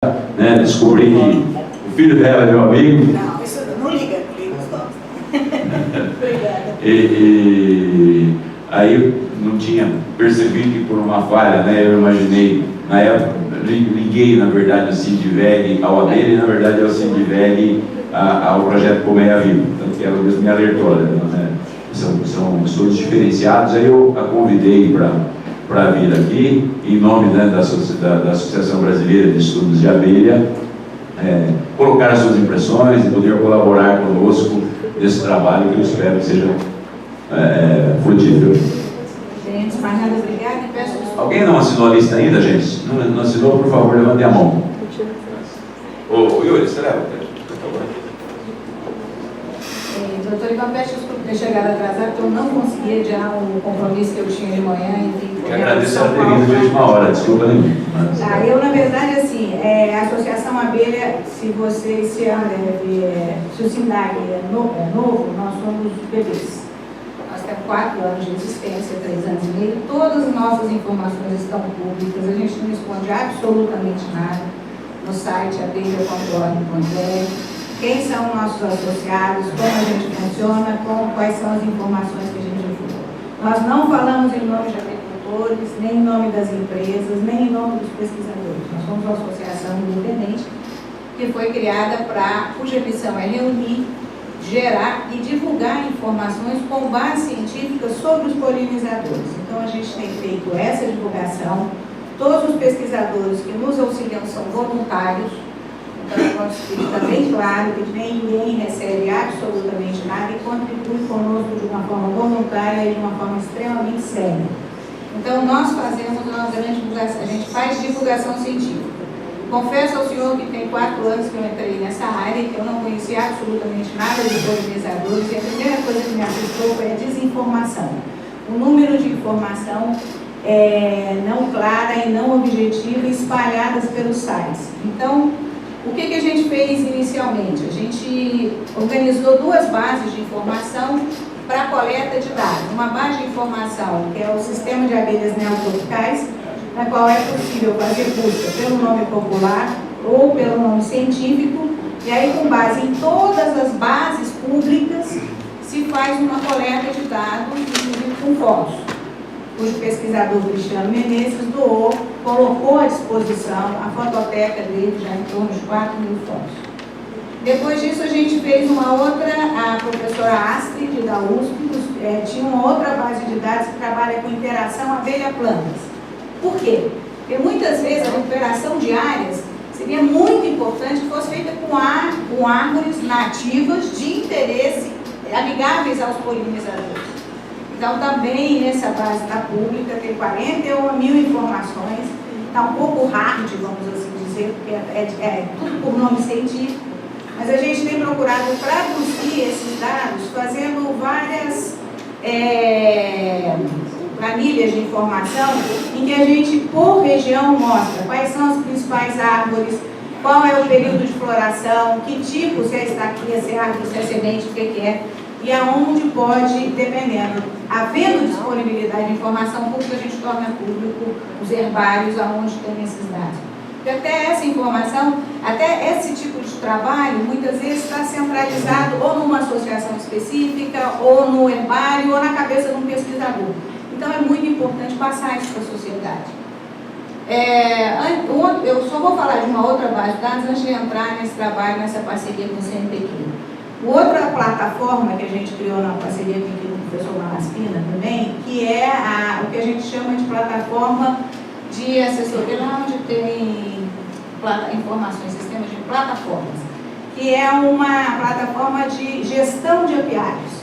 né, descobri que o filho dela é meu amigo. Não, isso não liga, Obrigada. E aí não tinha percebido que por uma falha, né, eu imaginei, na época, liguei na verdade ao Sindiveg ao ABELA e na verdade ao Sindiveg ao projeto Colmeia Viva, tanto que ela mesmo me alertou, né, são estudos diferenciados. Aí eu a convidei para vir aqui, em nome, né, da Associação Brasileira de Estudos de Abelha, colocar as suas impressões e poder colaborar conosco nesse trabalho que eu espero que seja frutífero. Gente, mais nada, obrigada e peço desculpas. Alguém não assinou a lista ainda, gente? Não assinou, por favor, levante a mão. Ô Yuri, você leva? Doutor Ivan, peço desculpa ter chegado atrasado, porque eu não consegui adiar o compromisso que eu tinha de manhã. Eu agradeço a ter vindo de última hora, desculpa nenhuma. Eu, na verdade, assim, a Associação Abelha, se você se o SINDAG é novo, nós somos bebês. Nós temos 4 anos de existência, 3 anos e meio, todas as nossas informações estão públicas, a gente não esconde absolutamente nada no site abelha.org.br. Quem são nossos associados, como a gente funciona, quais são as informações que a gente divulga. Nós não falamos em nome de agricultores, nem em nome das empresas, nem em nome dos pesquisadores. Nós somos uma associação independente que foi criada cuja missão é reunir, gerar e divulgar informações com base científica sobre os polinizadores. Então a gente tem feito essa divulgação. Todos os pesquisadores que nos auxiliam são voluntários. Então, está bem claro que ninguém recebe absolutamente nada e contribui conosco de uma forma voluntária e de uma forma extremamente séria. Então, nós fazemos uma grande divulgação, a gente faz divulgação científica. Confesso ao senhor que tem 4 anos que eu entrei nessa área, que eu não conhecia absolutamente nada de polinizadores, e a primeira coisa que me assustou foi a desinformação. O número de informação não clara e não objetiva espalhadas pelos sites. Então, o que a gente fez inicialmente? A gente organizou 2 bases de informação para coleta de dados. Uma base de informação, que é o Sistema de Abelhas Neotropicais, na qual é possível fazer busca pelo nome popular ou pelo nome científico, e aí com base em todas as bases públicas se faz uma coleta de dados, inclusive com fotos, cujo pesquisador Cristiano Menezes colocou à disposição a fototeca dele, já em torno de 4.000 fotos. Depois disso, a gente fez uma outra, a professora Astrid, da USP, tinha uma outra base de dados que trabalha com interação abelha-plantas. Por quê? Porque muitas vezes a recuperação de áreas seria muito importante que fosse feita com árvores nativas de interesse, amigáveis aos polinizadores. Então, também nessa base da pública, tem 41.000 informações, está um pouco hard, vamos assim dizer, porque é tudo por nome científico, mas a gente tem procurado traduzir esses dados, fazendo várias planilhas de informação, em que a gente, por região, mostra quais são as principais árvores, qual é o período de floração, que tipo, se é estaquia, se é árvore, se é semente, o que é, e aonde pode, dependendo, havendo disponibilidade de informação pública, a gente torna público os herbários aonde tem esses dados. Porque até essa informação, até esse tipo de trabalho, muitas vezes está centralizado ou numa associação específica, ou no herbário, ou na cabeça de um pesquisador. Então é muito importante passar isso para a sociedade. Eu só vou falar de uma outra base de dados antes de entrar nesse trabalho, nessa parceria com o CNPq. Outra plataforma que a gente criou na parceria com o professor Malaspina também, que é o que a gente chama de plataforma de assessoria, lá onde tem informações, sistemas de plataformas, que é uma plataforma de gestão de apiários.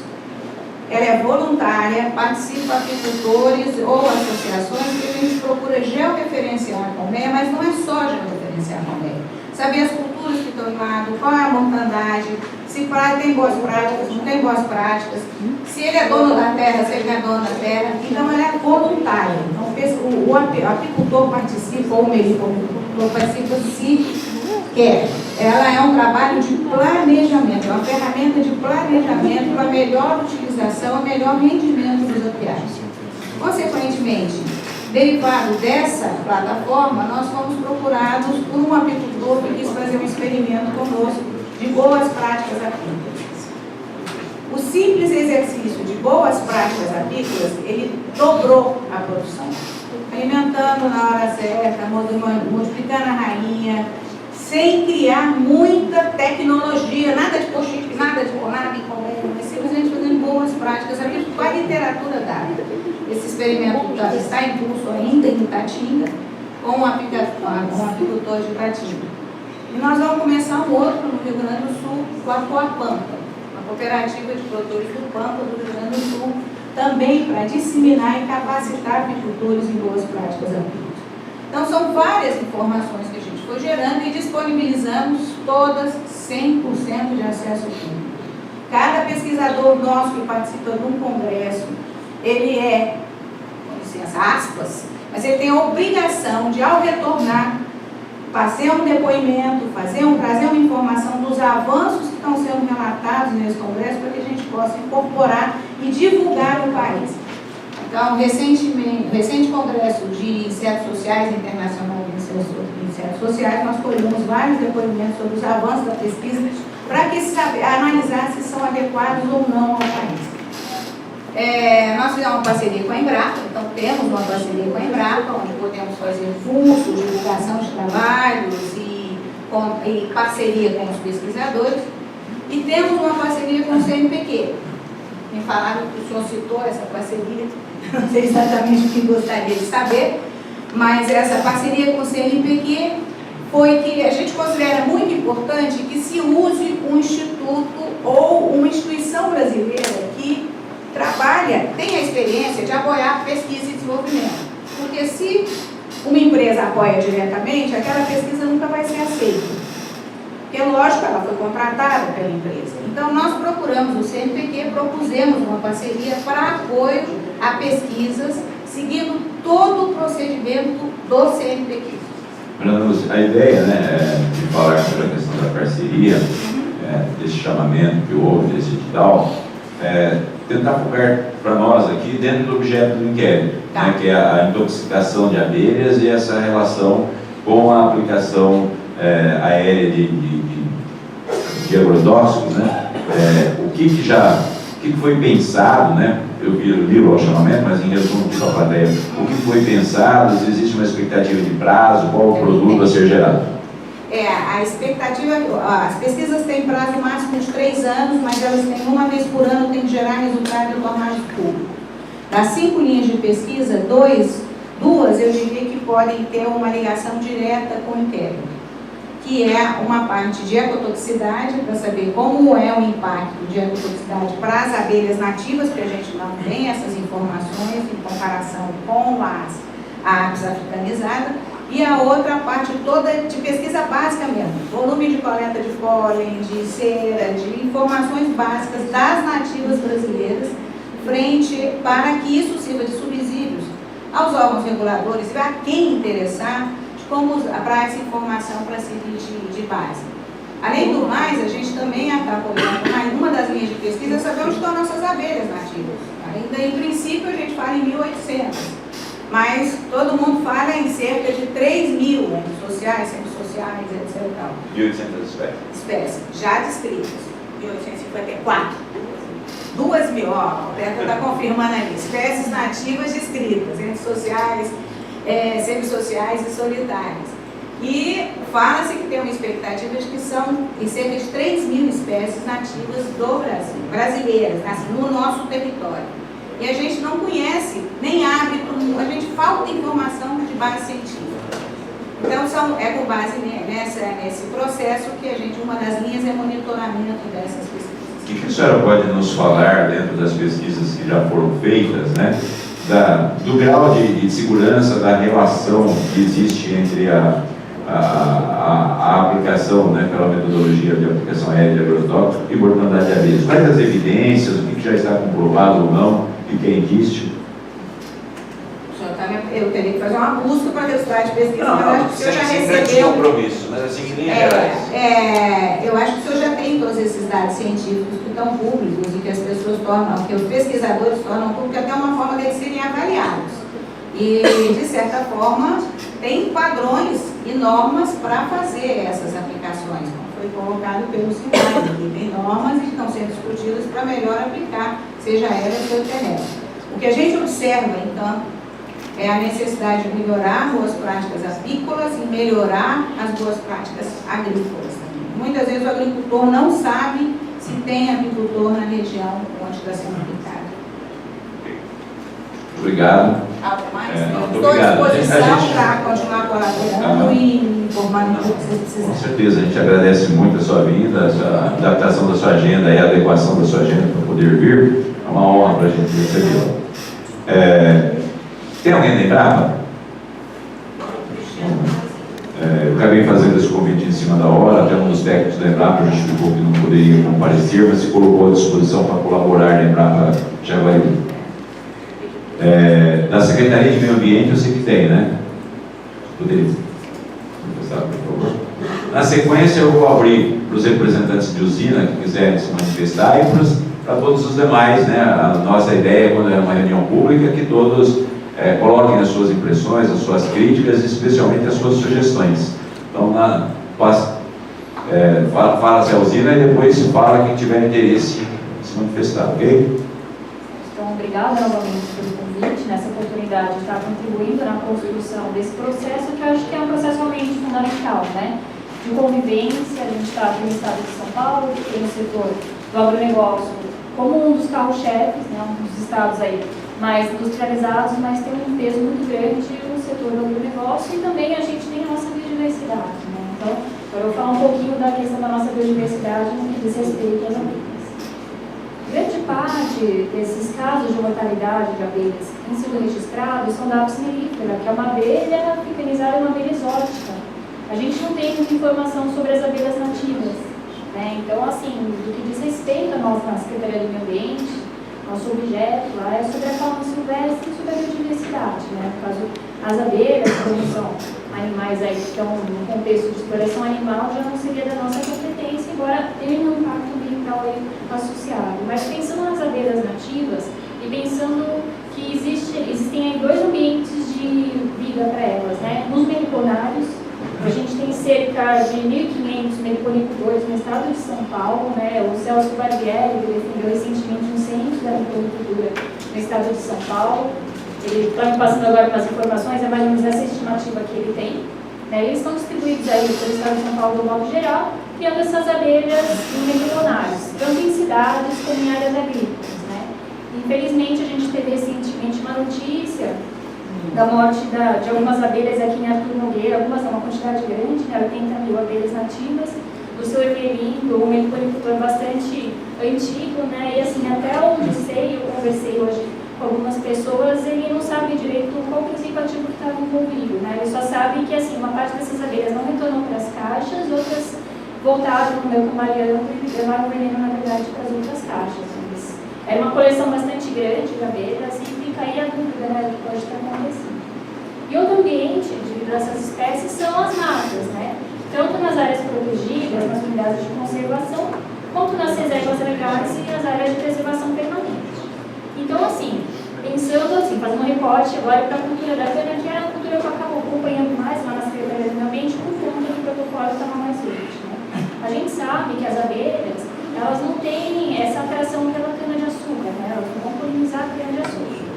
Ela é voluntária, participa apicultores ou associações, que a gente procura georreferenciar a colmeia, mas não é só georreferenciar a colmeia. Saber as culturas que estão em lado, qual é a mortandade, se tem boas práticas, não tem boas práticas, se ele é dono da terra, se ele não é dono da terra. Então, ela é voluntária. Então, o apicultor participa, ou o melicultor participa se quer. Ela é um trabalho de planejamento, é uma ferramenta de planejamento para a melhor utilização, o melhor rendimento dos apiários. Consequentemente, derivado dessa plataforma, nós fomos procurados por um apicultor que quis fazer um experimento conosco de boas práticas apícolas. O simples exercício de boas práticas apícolas, ele dobrou a produção, alimentando na hora certa, multiplicando a rainha, sem criar muita tecnologia, nada de pochip, nada de conab, mas simplesmente fazendo boas práticas. A literatura dá. Esse experimento está em curso ainda em Itatinga, com um apicultor de Itatinga. E nós vamos começar um outro no Rio Grande do Sul, com a Coapampa, uma cooperativa de produtores do Pampa do Rio Grande do Sul, também para disseminar e capacitar apicultores em boas práticas apícolas. Então, são várias informações que a gente foi gerando e disponibilizamos todas 100% de acesso público. Cada pesquisador nosso que participa de um congresso, ele é, com licença, aspas, mas ele tem a obrigação de, ao retornar, fazer um depoimento, trazer uma informação dos avanços que estão sendo relatados nesse congresso para que a gente possa incorporar e divulgar no país. Então, recente congresso de insetos sociais, internacional de insetos sociais, nós colhemos vários depoimentos sobre os avanços da pesquisa para que se analisar se são adequados ou não ao país. Nós fizemos uma parceria com a Embrapa, então temos uma parceria com a Embrapa, onde podemos fazer cursos, divulgação de trabalhos e parceria com os pesquisadores. E temos uma parceria com o CNPq. Me falaram que o senhor citou essa parceria, não sei exatamente o que gostaria de saber, mas essa parceria com o CNPq foi que a gente considera muito importante que se use um instituto ou uma instituição brasileira que trabalha, tem a experiência de apoiar pesquisa e desenvolvimento. Porque se uma empresa apoia diretamente, aquela pesquisa nunca vai ser aceita. Porque, lógico, ela foi contratada pela empresa. Então, nós procuramos o CNPq, propusemos uma parceria para apoio a pesquisas, seguindo todo o procedimento do CNPq. A ideia, né, de falar sobre a questão da parceria, desse chamamento que houve, desse edital, tentar focar para nós aqui dentro do objeto do inquérito, né, que é a intoxicação de abelhas e essa relação com a aplicação aérea de agrotóxicos, né? O que foi pensado, né? Eu li o chamamento, mas em resumo aqui para a plateia, o que foi pensado, se existe uma expectativa de prazo, qual o produto a ser gerado? A expectativa, as pesquisas têm prazo máximo de 3 anos, mas elas têm uma vez por ano, tem que gerar resultado e tornar de público. Das 5 linhas de pesquisa, duas eu diria que podem ter uma ligação direta com o inquérito, que é uma parte de ecotoxicidade, para saber como é o impacto de ecotoxicidade para as abelhas nativas, porque a gente não tem essas informações em comparação com a apis africanizada, e a outra parte toda de pesquisa básica mesmo, volume de coleta de pólen, de cera, de informações básicas das nativas brasileiras, para que isso sirva de subsídios aos órgãos reguladores e a quem interessar, para essa informação para servir de base. Além do mais, a gente também está apoiando, uma das linhas de pesquisa é saber onde estão nossas abelhas nativas. Ainda em princípio a gente fala em 1.800, mas todo mundo fala em cerca de 3.000, sociais, semissociais, etc. 1.800 espécies já descritas, 1.854. 2.000, ó, o Beto está confirmando ali, espécies nativas descritas, entre sociais, semissociais e solitárias. E fala-se que tem uma expectativa de que são em cerca de 3.000 espécies nativas do Brasil, brasileiras, assim, no nosso território. E a gente não conhece, nem abre, a gente falta informação de base científica. Então, com base nesse processo que uma das linhas é monitoramento dessas pesquisas. O que a senhora pode nos falar dentro das pesquisas que já foram feitas, né? Do grau de segurança, da relação que existe entre a aplicação, né, pela metodologia de aplicação aérea de agrotóxico e mortandade de abelhas? Quais as evidências, o que já está comprovado ou não, o que é indício? Eu teria que fazer uma busca para resultado de pesquisa, mas acho que o senhor já recebeu. Sem compromisso, mas assim, em linhas gerais. Eu acho que o senhor já tem todos esses dados científicos que estão públicos e que as pessoas tornam, que os pesquisadores tornam públicos, até uma forma deles serem avaliados. E, de certa forma, tem padrões e normas para fazer essas aplicações, como foi colocado pelo SINAI, que tem normas e estão sendo discutidas para melhor aplicar, seja ela seu terreno. O que a gente observa, então, é a necessidade de melhorar boas práticas apícolas e melhorar as boas práticas agrícolas também. Muitas vezes o agricultor não sabe se tem apicultor na região onde está sendo aplicado. Obrigado. Algo mais? Estou à disposição para continuar colaborando e informando o que vocês precisam. Com certeza, a gente agradece muito a sua vinda, a adaptação da sua agenda e a adequação da sua agenda para poder vir. É uma honra para a gente recebê-la. Tem alguém da Embrapa? Eu acabei fazendo esse convite em cima da hora, até um dos técnicos da Embrapa justificou que não poderia comparecer, mas se colocou à disposição para colaborar na Embrapa Jaguariúna. Da Secretaria de Meio Ambiente eu sei que tem, né? Poderia começar, por favor. Na sequência eu vou abrir para os representantes de usina que quiserem se manifestar e para todos os demais, né? A nossa ideia, quando é uma reunião pública, é que todos coloquem as suas impressões, as suas críticas e especialmente as suas sugestões. Então, fala-se a usina e depois se fala quem tiver interesse em se manifestar, ok? Então, obrigada novamente pelo convite, nessa oportunidade de estar contribuindo na construção desse processo, que eu acho que é um processo realmente fundamental, né? De convivência, a gente está aqui no estado de São Paulo, que tem o setor do agronegócio como um dos carro-chefes, né? Um dos estados aí mais industrializados, mas tem um peso muito grande no setor do agronegócio e também a gente tem a nossa biodiversidade, né? Então, eu vou falar um pouquinho da questão da nossa biodiversidade no que diz respeito às abelhas. Grande parte desses casos de mortalidade de abelhas que têm sido registrados são da Apis mellifera, que é uma abelha africanizada e uma abelha exótica. A gente não tem muita informação sobre as abelhas nativas, né? Então, assim, do que diz respeito a nós na Secretaria do Meio Ambiente, nosso objeto lá é sobre a fauna silvestre e sobre a biodiversidade, né? No caso, as abelhas, como são animais aí que estão no contexto de exploração animal, já não seria da nossa competência, embora tenha um impacto ambiental aí associado. Mas pensando nas abelhas nativas e pensando que existem aí dois ambientes de vida para elas, né? Nos meliponários, a gente tem cerca de 1.500 meliponicultores no estado de São Paulo, né? O Celso Barbieri defendeu recentemente um centro da meliponicultura no estado de São Paulo. Ele está me passando agora umas informações, é mais ou menos essa estimativa que ele tem. Né? Eles estão distribuídos aí pelo estado de São Paulo do modo geral, criando essas abelhas meliponárias, tanto em cidades como em áreas agrícolas. Né? Infelizmente, a gente teve recentemente uma notícia da morte de algumas abelhas aqui em Artur Nogueira, algumas é uma quantidade grande, né, 80.000 abelhas nativas, do seu Everlindo, um meliponicultor bastante antigo, né, e assim, até onde sei, eu conversei hoje com algumas pessoas, ele não sabe direito qual o princípio ativo que estava envolvido, né, ele só sabe que assim, uma parte dessas abelhas não retornou para as caixas, outras voltaram para o meu camaleão e levaram o veneno, na verdade, para as outras caixas. Era uma coleção bastante grande de abelhas e fica aí a dúvida, né, do que pode ter acontecido. E outro ambiente devido a essas espécies são as matas, né? Tanto nas áreas protegidas, nas unidades de conservação, quanto nas reservas legais e as áreas de preservação permanente. Então, assim, pensando assim, fazendo um recorte agora para a cultura da cana, que é a cultura que eu acabo acompanhando mais lá na Secretaria do Meio Ambiente, por conta do protocolo que estava mais verde, né? A gente sabe que as abelhas, elas não têm essa atração pela cana-de-açúcar, né? Elas não vão polinizar a cana-de-açúcar.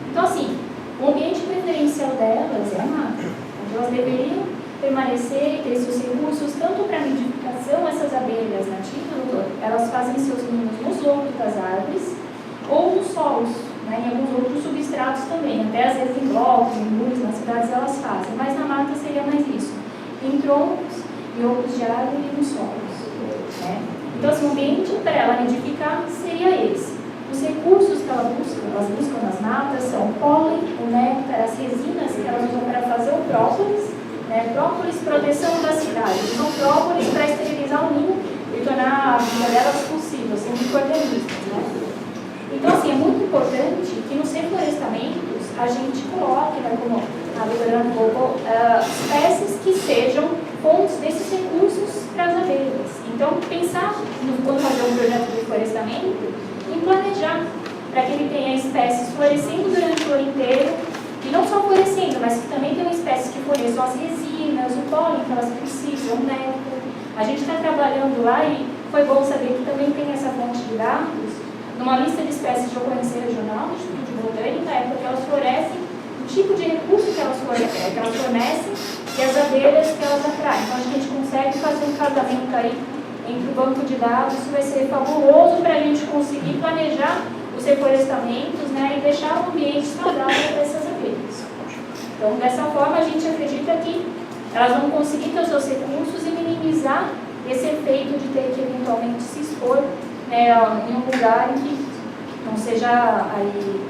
Então, assim, o ambiente preferencial delas é a mata, onde elas deveriam permanecer e ter seus recursos, tanto para nidificação, essas abelhas nativas, elas fazem seus ninhos nos outros das árvores, ou nos solos, né? Em alguns outros substratos também, até às vezes em blocos, em muros, nas cidades elas fazem, mas na mata seria mais isso, em troncos, em outros de árvore e nos solos, né? Então, assim, o ambiente para ela nidificar seria esse. Os recursos que elas buscam nas matas são o pólen, o néctar, as resinas que elas usam para fazer o própolis, né? Própolis, proteção da cidade. Usam própolis para esterilizar o ninho e tornar a vida delas possível, sem micro-organismos, né? Então, assim, é muito importante que nos reflorestamentos a gente coloque, né, como a doutora colocou, espécies que sejam fontes desses recursos para as abelhas. Então, pensar, quando fazer um projeto de reflorestamento, em planejar para que ele tenha espécies florescendo durante o ano inteiro e não só florescendo, mas que também tem espécies que forneçam as resinas, o pólen que elas precisam, o néctar. A gente está trabalhando lá e foi bom saber que também tem essa fonte de dados numa lista de espécies de ocorrência regional do Instituto de Botânica, é porque elas florescem, o tipo de recurso que elas fornecem e as abelhas que elas atraem. Então, acho que a gente consegue fazer um casamento aí entre o banco de dados, isso vai ser fabuloso para a gente conseguir planejar os reflorestamentos, né, e deixar o ambiente saudável para essas abelhas. Então, dessa forma, a gente acredita que elas vão conseguir ter os seus recursos e minimizar esse efeito de ter que eventualmente se expor, né, em um lugar em que não seja aí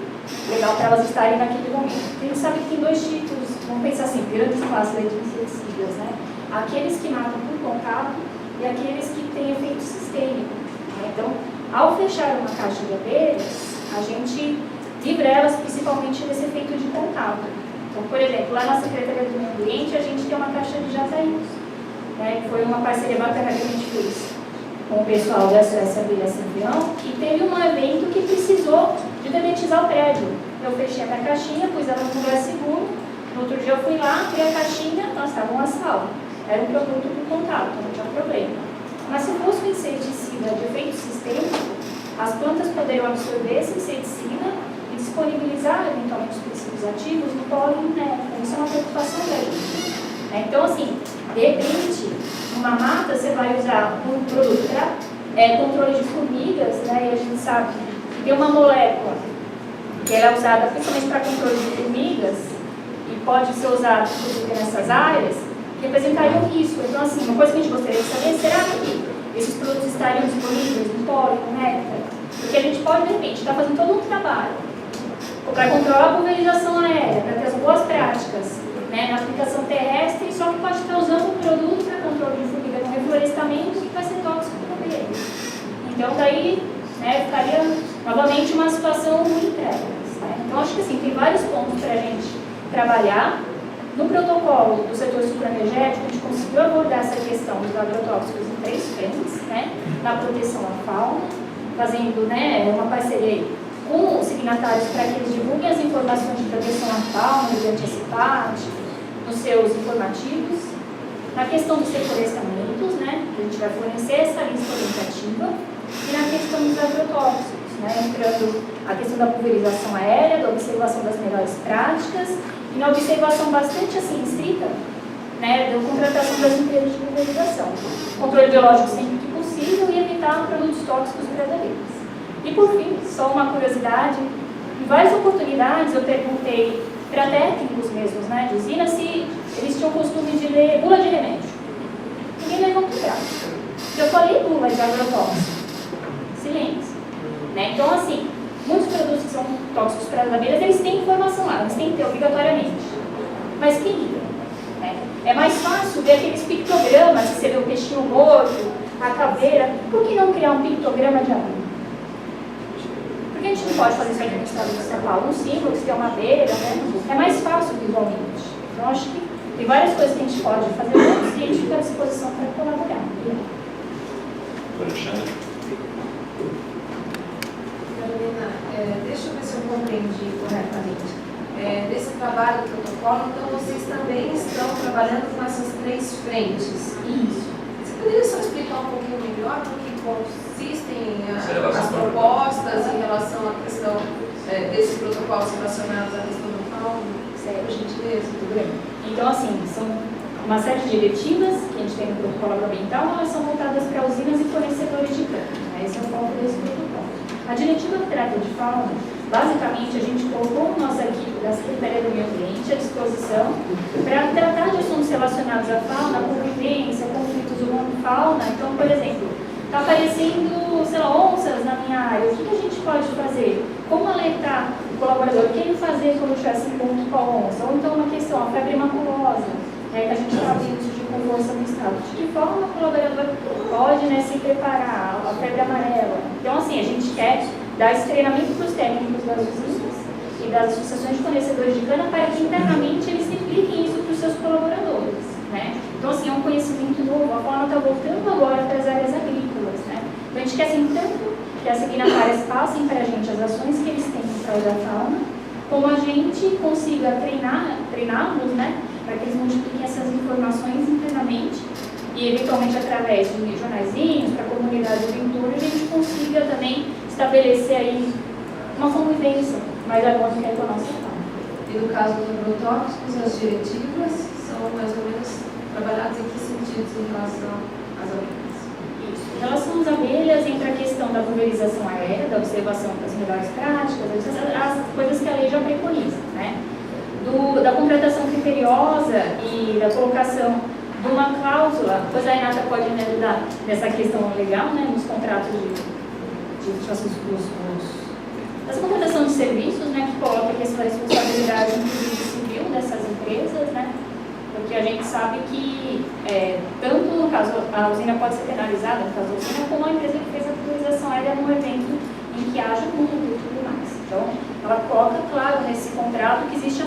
legal para elas estarem naquele momento. A gente sabe que tem dois tipos, vamos pensar assim, grandes classes de inseticidas, né? Aqueles que matam por contato e aqueles que têm efeito sistêmico. Né? Então, ao fechar uma caixa de abelhas, a gente livra elas principalmente desse efeito de contato. Então, por exemplo, lá na Secretaria do Meio Ambiente, a gente tem uma caixa de jataíus, né? Foi uma parceria bacana que a gente fez com o pessoal da SOS Abelha Campeão, e teve um evento que precisou de dedetizar o prédio. Eu fechei a minha caixinha, pus ela num lugar seguro, no outro dia eu fui lá, abri a caixinha, nós estávamos na sala. Era um produto por contato, não tinha problema. Mas se fosse um inseticida de efeito sistêmico, as plantas poderiam absorver esse inseticida e disponibilizar eventualmente os princípios ativos no pólen, né? Isso é uma preocupação da gente. Então, assim, de repente, numa mata você vai usar um produto para controle de formigas, né? E a gente sabe que tem uma molécula que ela é usada principalmente para controle de formigas e pode ser usada nessas áreas, que representaria um risco. Então, assim, uma coisa que a gente gostaria de saber, será que esses produtos estariam disponíveis no pólen, no néctar? Porque a gente pode, de repente, estar fazendo todo um trabalho para controlar a pulverização aérea, para ter as boas práticas, né, na aplicação terrestre, só que pode estar usando um produto para controle de formiga no reflorestamento que vai ser tóxico para o ambiente. Então, daí, né, ficaria novamente uma situação ruim para elas. Né? Então, acho que assim, tem vários pontos para a gente trabalhar. No protocolo do setor supraenergético, a gente conseguiu abordar essa questão dos agrotóxicos em 3 frentes, né, na proteção à fauna, fazendo, né, uma parceria com os signatários para que eles divulguem as informações de proteção à fauna mediante esse PAT, nos seus informativos. Na questão dos reflorestamentos, né, que a gente vai fornecer essa lista orientativa, e na questão dos agrotóxicos, né, entrando a questão da pulverização aérea, da observação das melhores práticas, e na observação bastante assim estrita, né, da contratação das empresas de pulverização. Controle biológico sempre que possível e evitar produtos tóxicos para as abelhas. E por fim, só uma curiosidade, em várias oportunidades eu perguntei para técnicos mesmos, né, de usina, se eles tinham o costume de ler bula de remédio. Ninguém levou para o braço. Eu falei bula de agrotóxico. Silêncio. Né? Então, assim, muitos produtos que são tóxicos para as abelhas, eles têm informação lá, eles têm que ter obrigatoriamente. Mas quem liga? Né? É mais fácil ver aqueles pictogramas, se você vê o peixinho morto, a caveira. Por que não criar um pictograma de abelha? Por que a gente não pode fazer isso aqui no estado de São Paulo? Um símbolo, se tem uma abelha, né? É mais fácil visualmente. Então, acho que tem várias coisas que a gente pode fazer juntos e a gente fica à disposição para colaborar. Alexandre? Carolina, deixa eu ver se eu compreendi corretamente. Desse trabalho do protocolo, então vocês também estão trabalhando com essas 3 frentes. Isso. Você poderia só explicar um pouquinho melhor no que consistem as propostas em relação à questão desses protocolos relacionados à questão do fauna? Sério, gentileza, tudo bem. Então, assim, são uma série de diretivas que a gente tem no protocolo agroambiental, elas são voltadas para usinas e fornecedores de cana. Né? Esse é o foco desse protocolo. A diretiva que trata de fauna, basicamente, a gente colocou nossa equipe da Secretaria do Meio Ambiente à disposição para tratar de assuntos relacionados à fauna, convivência, conflitos humano-fauna. Então, por exemplo, está aparecendo, sei lá, onças na minha área. O que a gente pode fazer? Como alertar o colaborador? O que ele fazer quando tivesse encontro com a onça? Ou então uma questão, a febre maculosa, que a gente está vendo de com força no estado. De que forma o colaborador pode, né, se preparar? A febre amarela. Então, assim, a gente quer dar esse treinamento para os técnicos das usinas e das associações de fornecedores de cana para que internamente eles repliquem isso para os seus colaboradores. Né? Então, assim, é um conhecimento novo, a fauna está voltando agora para as áreas agrícolas. Né? Então, a gente quer, assim, tanto que as signatárias passem para a gente as ações que eles têm em prol da fauna, como a gente consiga treiná-los, né, para que eles multipliquem essas informações internamente e, eventualmente, através de jornaizinhos, para a comunidade do entorno, a gente consiga também estabelecer aí uma convivência mais harmônica com a nossa fala. E no caso dos agrotóxicos, as diretivas são mais ou menos trabalhadas em que sentidos em relação às abelhas? Isso. Em relação às abelhas, entra a questão da pulverização aérea, da observação das melhores práticas, as coisas que a lei já preconiza, né? Da contratação criteriosa e da colocação de uma cláusula, pois a Renata pode me ajudar nessa questão legal, né, nos contratos essa contratação de serviços, né, que coloca a questão da responsabilidade civil dessas empresas, né, porque a gente sabe que tanto no caso a usina pode ser penalizada, no caso da usina, como a empresa que fez a pulverização aérea num evento em que haja multa e tudo mais. Então, ela coloca claro nesse contrato que existe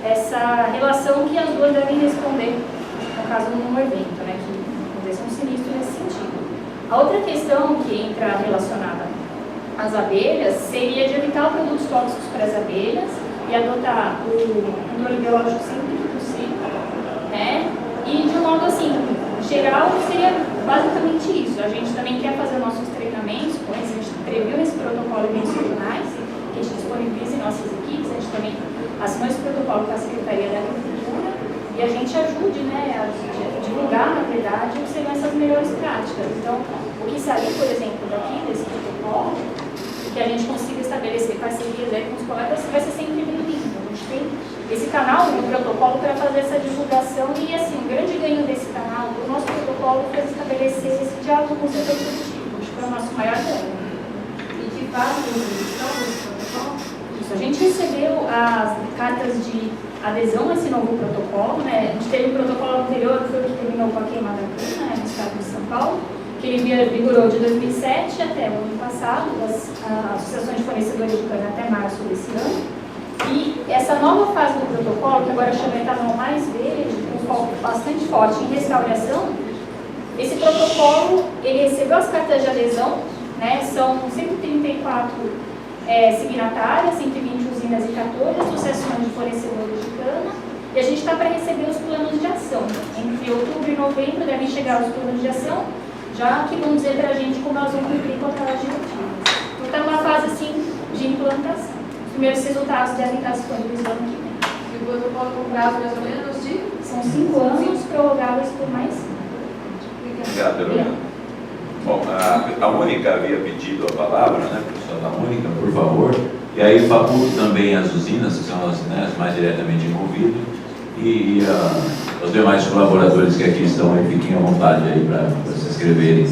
essa relação que as duas devem responder, no caso num evento, né, que talvez um sinistro nesse sentido. A outra questão que entra relacionada às abelhas seria de evitar produtos tóxicos para as abelhas e adotar o controle biológico sempre que possível, né? E de um modo assim, geral, seria basicamente isso. A gente também quer fazer nossos treinamentos, a gente previu esse protocolo eventos regionais, que a gente disponibiliza em nossas equipes, a gente também assinou esse protocolo com a Secretaria da Agricultura e a gente ajude, né, a divulgar, na verdade, o que seriam essas melhores práticas. Então, o que sair, por exemplo, daqui desse protocolo, que a gente consiga estabelecer parcerias aí com os colegas, vai ser sempre bem-vindo. A gente tem esse canal no protocolo para fazer essa divulgação e, assim, o grande ganho desse canal, do nosso protocolo, foi estabelecer esse diálogo com o setor produtivo. Acho que é o nosso maior ganho. E que fase vocês estão nesse protocolo? Isso, a gente recebeu as cartas de adesão a esse novo protocolo, né? A gente teve um protocolo anterior, que foi o que terminou com a queimada cana, né, no estado de São Paulo, que ele vigorou de 2007 até o ano passado, as associações de fornecedores de cana até março desse ano. E essa nova fase do protocolo, que agora chama etanol mais verde, com um foco bastante forte em restauração, esse protocolo, ele recebeu as cartas de adesão, né, são 134 signatárias, 120 usinas e 14 associações de fornecedores de cana, e a gente está para receber os planos de ação. Entre outubro e novembro devem chegar os planos de ação, já que vão dizer para a gente como elas vão cumprir com aquelas diretivas. Então, está numa fase, assim, de implantação. Os primeiros resultados devem estar disponíveis no ano que vem. E o protocolo com prazo mais ou menos de? São 5 anos, prorrogáveis por mais 5. Obrigado, Helena. Bom, a Mônica havia pedido a palavra, né, professora da Mônica, por favor. E aí faculto também as usinas, que são as, né, as mais diretamente envolvidas, e os demais colaboradores que aqui estão, aí, fiquem à vontade aí para se inscreverem.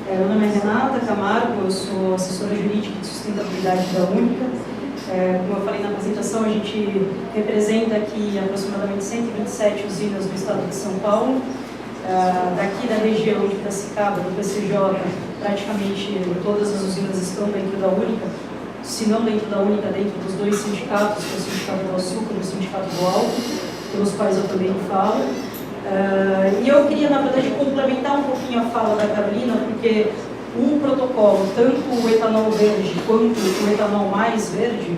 Meu nome é Renata Camargo, eu sou assessora jurídica de sustentabilidade da Única. Como eu falei na apresentação, a gente representa aqui aproximadamente 127 usinas do estado de São Paulo. Daqui da região de Piracicaba, do PCJ, praticamente todas as usinas estão dentro da Única, se não dentro da Única, dentro dos dois sindicatos, que é o Sindicato do Açúcar e o Sindicato do Álcool, pelos quais eu também falo. E eu queria, na verdade, complementar um pouquinho a fala da Carolina, porque o protocolo, tanto o etanol verde quanto o etanol mais verde,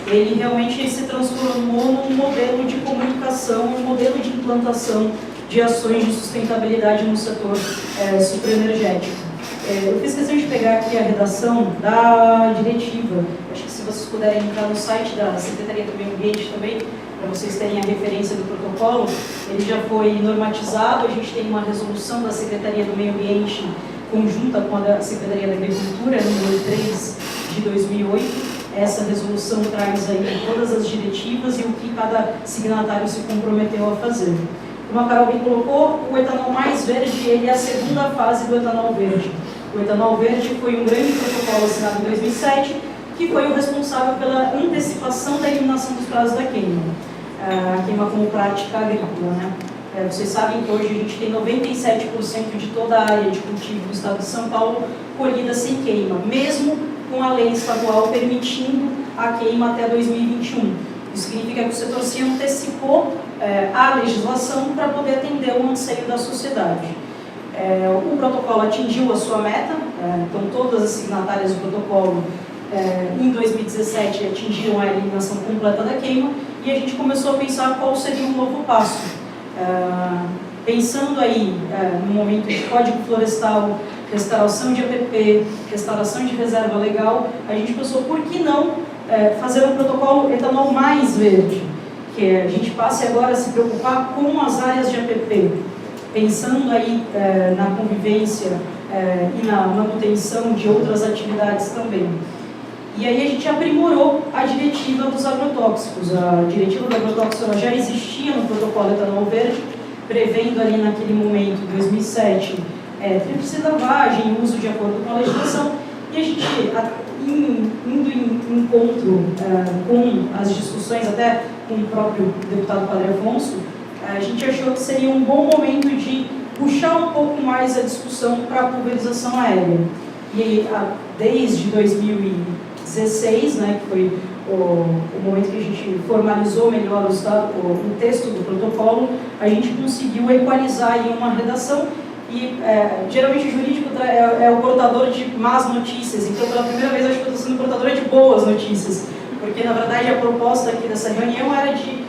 ele realmente se transformou num modelo de comunicação, um modelo de implantação de ações de sustentabilidade no setor supraenergético. Eu fiz questão de pegar aqui a redação da diretiva. Acho que se vocês puderem entrar no site da Secretaria do Meio Ambiente também, para vocês terem a referência do protocolo, ele já foi normatizado, a gente tem uma resolução da Secretaria do Meio Ambiente conjunta com a Secretaria da Agricultura, número 3 de 2008. Essa resolução traz aí todas as diretivas e o que cada signatário se comprometeu a fazer. Como a Carol bem colocou, o etanol mais verde ele é a segunda fase do etanol verde. O etanol verde foi um grande protocolo assinado em 2007, que foi o responsável pela antecipação da eliminação dos prazos da queima. A queima como prática agrícola, né? Vocês sabem que hoje a gente tem 97% de toda a área de cultivo do estado de São Paulo colhida sem queima, mesmo com a lei estadual permitindo a queima até 2021. Isso significa que o setor se antecipou à legislação para poder atender o anseio da sociedade. O protocolo atingiu a sua meta, então todas as signatárias do protocolo em 2017 atingiram a eliminação completa da queima, e a gente começou a pensar qual seria um novo passo. Pensando aí no momento de código florestal, restauração de APP, restauração de reserva legal, a gente pensou por que não fazer um protocolo etanol mais verde, que a gente passe agora a se preocupar com as áreas de APP, pensando aí na convivência e na manutenção de outras atividades também. E aí a gente aprimorou a diretiva dos agrotóxicos. A diretiva do agrotóxico já existia no protocolo etanol verde, prevendo ali naquele momento, 2007, tríplice lavagem, uso de acordo com a legislação, e a gente, indo em encontro com as discussões, até com o próprio deputado Padre Afonso, a gente achou que seria um bom momento de puxar um pouco mais a discussão para a pulverização aérea. E desde 2016, né, que foi o momento que a gente formalizou melhor o texto do protocolo, a gente conseguiu equalizar em uma redação e geralmente o jurídico é o portador de más notícias, então pela primeira vez acho que eu estou sendo portadora de boas notícias, porque na verdade a proposta aqui dessa reunião era de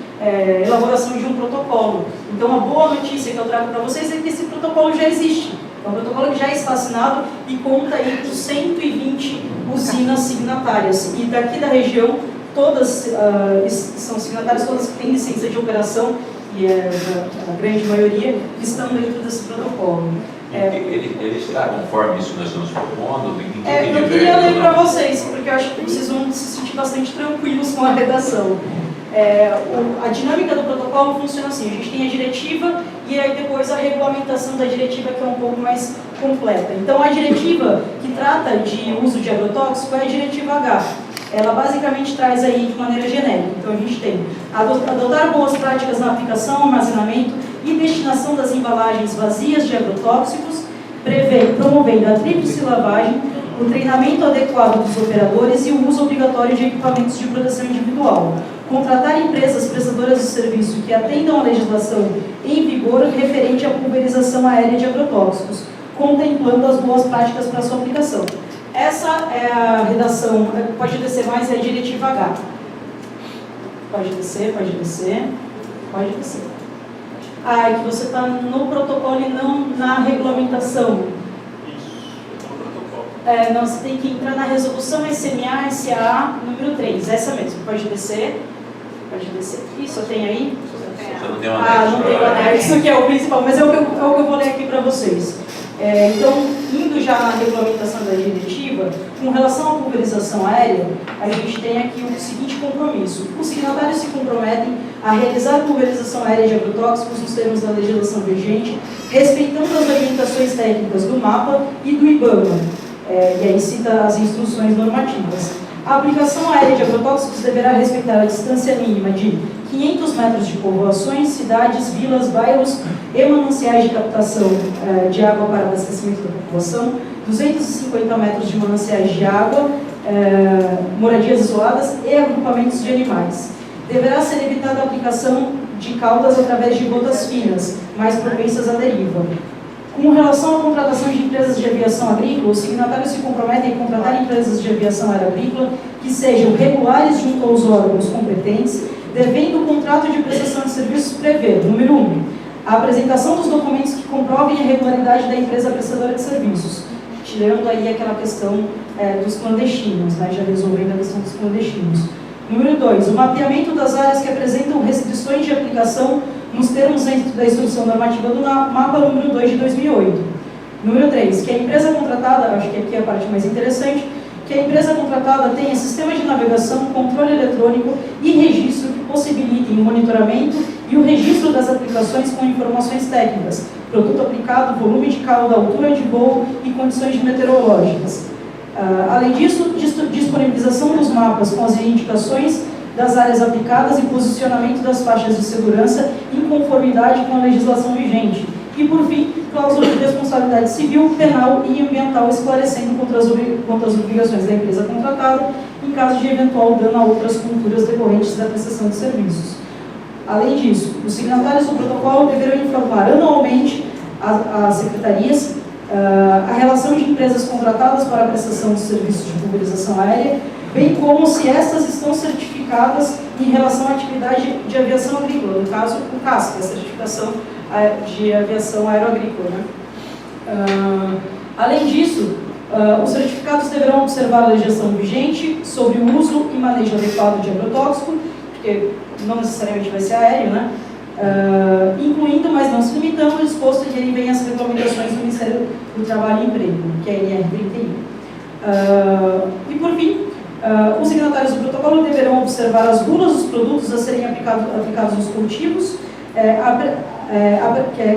elaboração de um protocolo. Então a boa notícia que eu trago para vocês é que esse protocolo já existe. É um protocolo que já está assinado e conta aí com 120 usinas signatárias. E daqui da região, todas são signatárias, todas que têm licença de operação, e a grande maioria estão dentro desse protocolo. Ele está conforme isso que nós estamos propondo? Eu queria ler para vocês, porque eu acho que vocês vão se sentir bastante tranquilos com a redação. A dinâmica do protocolo funciona assim: a gente tem a diretiva e aí depois a regulamentação da diretiva, que é um pouco mais completa. Então a diretiva que trata de uso de agrotóxico é a diretiva H. Ela basicamente traz aí de maneira genérica. Então a gente tem adotar boas práticas na aplicação, armazenamento e destinação das embalagens vazias de agrotóxicos, promovendo a tríplice lavagem, o treinamento adequado dos operadores e o uso obrigatório de equipamentos de proteção individual. Contratar empresas prestadoras de serviço que atendam à legislação em vigor referente à pulverização aérea de agrotóxicos, contemplando as boas práticas para sua aplicação. Essa é a redação, pode descer mais, é a diretiva H. Pode descer, pode descer, pode descer. É que você está no protocolo e não na regulamentação. Não, você tem que entrar na resolução SMA, SAA, número 3, essa mesmo. Pode descer. Pode descer. Isso, tem aí? Você não tem um anexo. Não tem o anexo, que é o principal, mas é o que eu vou ler aqui para vocês. Então, indo já na regulamentação da diretiva, com relação à pulverização aérea, a gente tem aqui o seguinte compromisso. Os signatários se comprometem a realizar a pulverização aérea de agrotóxicos nos termos da legislação vigente, respeitando as orientações técnicas do MAPA e do IBAMA. E aí cita as instruções normativas. A aplicação aérea de agrotóxicos deverá respeitar a distância mínima de 500 metros de povoações, cidades, vilas, bairros e mananciais de captação de água para abastecimento da população, 250 metros de mananciais de água, moradias isoladas e agrupamentos de animais. Deverá ser evitada a aplicação de caudas através de gotas finas, mais propensas à deriva. Com relação à contratação de empresas de aviação agrícola, os signatários se comprometem a contratar empresas de aviação aeroagrícola que sejam regulares junto aos órgãos competentes, devendo o contrato de prestação de serviços prever, número 1, a apresentação dos documentos que comprovem a regularidade da empresa prestadora de serviços, tirando aí aquela questão dos clandestinos, né, já resolvendo a questão dos clandestinos. Número 2, o mapeamento das áreas que apresentam restrições de aplicação nos termos da instrução normativa do MAPA número 2 de 2008. Número 3, que a empresa contratada, acho que aqui é a parte mais interessante, que a empresa contratada tenha sistema de navegação, controle eletrônico e registro que possibilitem o monitoramento e o registro das aplicações com informações técnicas, produto aplicado, volume de cauda, altura de voo e condições meteorológicas. Além disso, disponibilização dos mapas com as indicações das áreas aplicadas e posicionamento das faixas de segurança em conformidade com a legislação vigente. E, por fim, cláusula de responsabilidade civil, penal e ambiental esclarecendo contra as obrigações da empresa contratada em caso de eventual dano a outras culturas decorrentes da prestação de serviços. Além disso, os signatários do protocolo deverão informar anualmente às secretarias a relação de empresas contratadas para a prestação de serviços de pulverização aérea, bem como se estas estão certificadas em relação à atividade de aviação agrícola, no caso, o CAS, que é a certificação de aviação aeroagrícola. Né? Além disso, os certificados deverão observar a legislação vigente sobre o uso e manejo adequado de agrotóxico, porque não necessariamente vai ser aéreo, né? Incluindo, mas não se limitando, o disposto que ele vem às regulamentações do Ministério do Trabalho e Emprego, que é a NR31. E por fim, os signatários do protocolo deverão observar as bulas dos produtos a serem aplicados nos cultivos,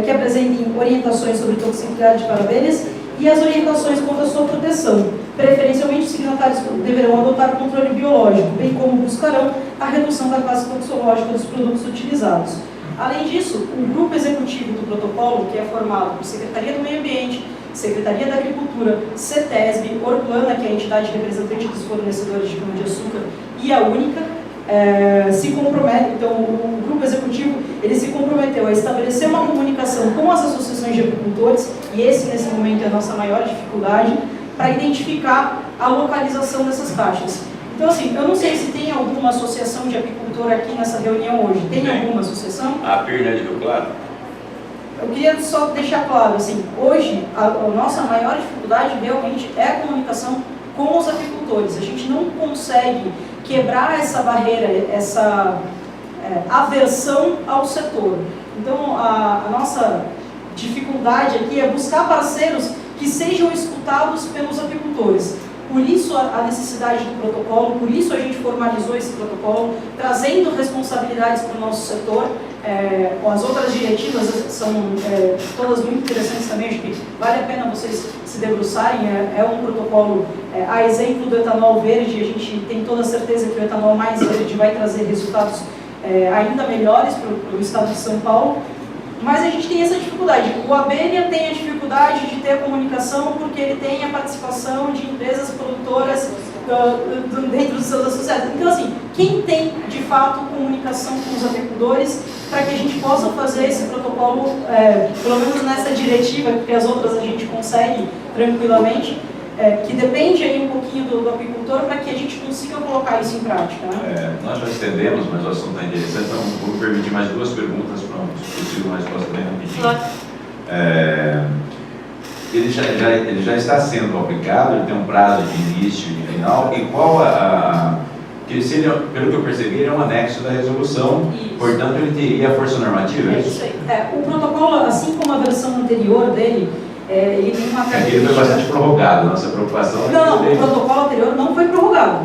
que apresentem orientações sobre toxicidade para abelhas e as orientações quanto à sua proteção. Preferencialmente, os signatários deverão adotar o controle biológico, bem como buscarão a redução da classe toxológica dos produtos utilizados. Além disso, o grupo executivo do protocolo, que é formado por Secretaria do Meio Ambiente, Secretaria da Agricultura, CETESB, Orplana, que é a entidade representante dos fornecedores de cana-de-açúcar, e a única, se compromete. Então, o grupo executivo ele se comprometeu a estabelecer uma comunicação com as associações de agricultores, e esse, nesse momento, é a nossa maior dificuldade, para identificar a localização dessas caixas. Então, assim, eu não sei se tem alguma associação de apicultor aqui nessa reunião hoje. Tem alguma associação? A PIR de Rio Claro? Eu queria só deixar claro, assim, hoje a nossa maior dificuldade realmente é a comunicação com os apicultores. A gente não consegue quebrar essa barreira, essa aversão ao setor. Então, a nossa dificuldade aqui é buscar parceiros que sejam escutados pelos apicultores. Por isso a necessidade do protocolo, por isso a gente formalizou esse protocolo, trazendo responsabilidades para o nosso setor. As outras diretivas são todas muito interessantes também, acho que vale a pena vocês se debruçarem. É um protocolo, a exemplo do etanol verde, a gente tem toda a certeza que o etanol mais verde vai trazer resultados ainda melhores para o estado de São Paulo. Mas a gente tem essa dificuldade. O Abelha tem a dificuldade de ter a comunicação porque ele tem a participação de empresas produtoras dentro dos seus associados. Então, assim, quem tem, de fato, comunicação com os apicultores para que a gente possa fazer esse protocolo, pelo menos nessa diretiva, porque as outras a gente consegue tranquilamente, que depende aí um pouquinho do apicultor para que a gente consiga colocar isso em prática. Né? Nós já estendemos, mas o assunto está interessante, então vou me permitir mais duas perguntas para se possível uma resposta bem rapidinho. Claro. Ele já está sendo aplicado, ele tem um prazo de início e final, e qual que seria, pelo que eu percebi, ele é um anexo da resolução, isso. Portanto ele teria a força normativa? É isso aí. O protocolo, assim como a versão anterior dele, ele tem uma característica... Ele foi bastante prorrogado, nossa preocupação... Não, o protocolo anterior não foi prorrogado.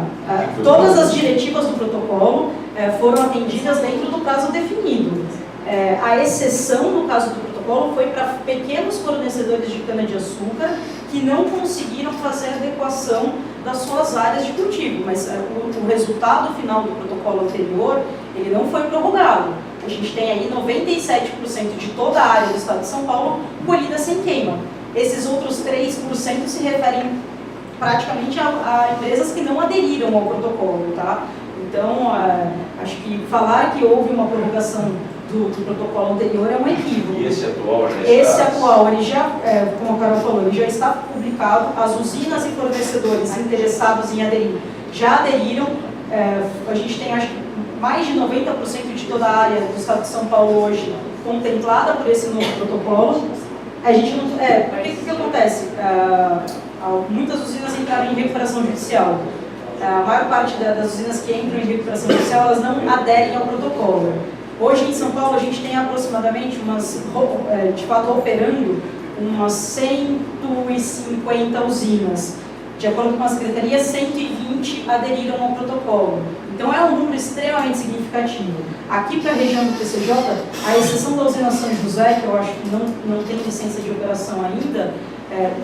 Todas as diretivas do protocolo foram atendidas dentro do prazo definido. A exceção, no caso do protocolo, foi para pequenos fornecedores de cana-de-açúcar que não conseguiram fazer a adequação das suas áreas de cultivo, mas o resultado final do protocolo anterior, ele não foi prorrogado. A gente tem aí 97% de toda a área do estado de São Paulo colhida sem queima. Esses outros 3% se referem praticamente a empresas que não aderiram ao protocolo, tá? Então, acho que falar que houve uma prorrogação do protocolo anterior é um equívoco. E esse atual já está... Esse atual, ele já, como a Carol falou, ele já está publicado, as usinas e fornecedores interessados em aderir já aderiram, a gente tem, acho que, mais de 90% de toda a área do estado de São Paulo hoje contemplada por esse novo protocolo. A gente não... o que acontece? Muitas usinas entraram em recuperação judicial. A maior parte das usinas que entram em recuperação judicial, elas não aderem ao protocolo. Hoje em São Paulo a gente tem aproximadamente de fato operando umas 150 usinas. De acordo com a Secretaria, 120 aderiram ao protocolo. Então é um número extremamente significativo. Aqui para a região do PCJ, a exceção da usina São José, que eu acho que não tem licença de operação ainda,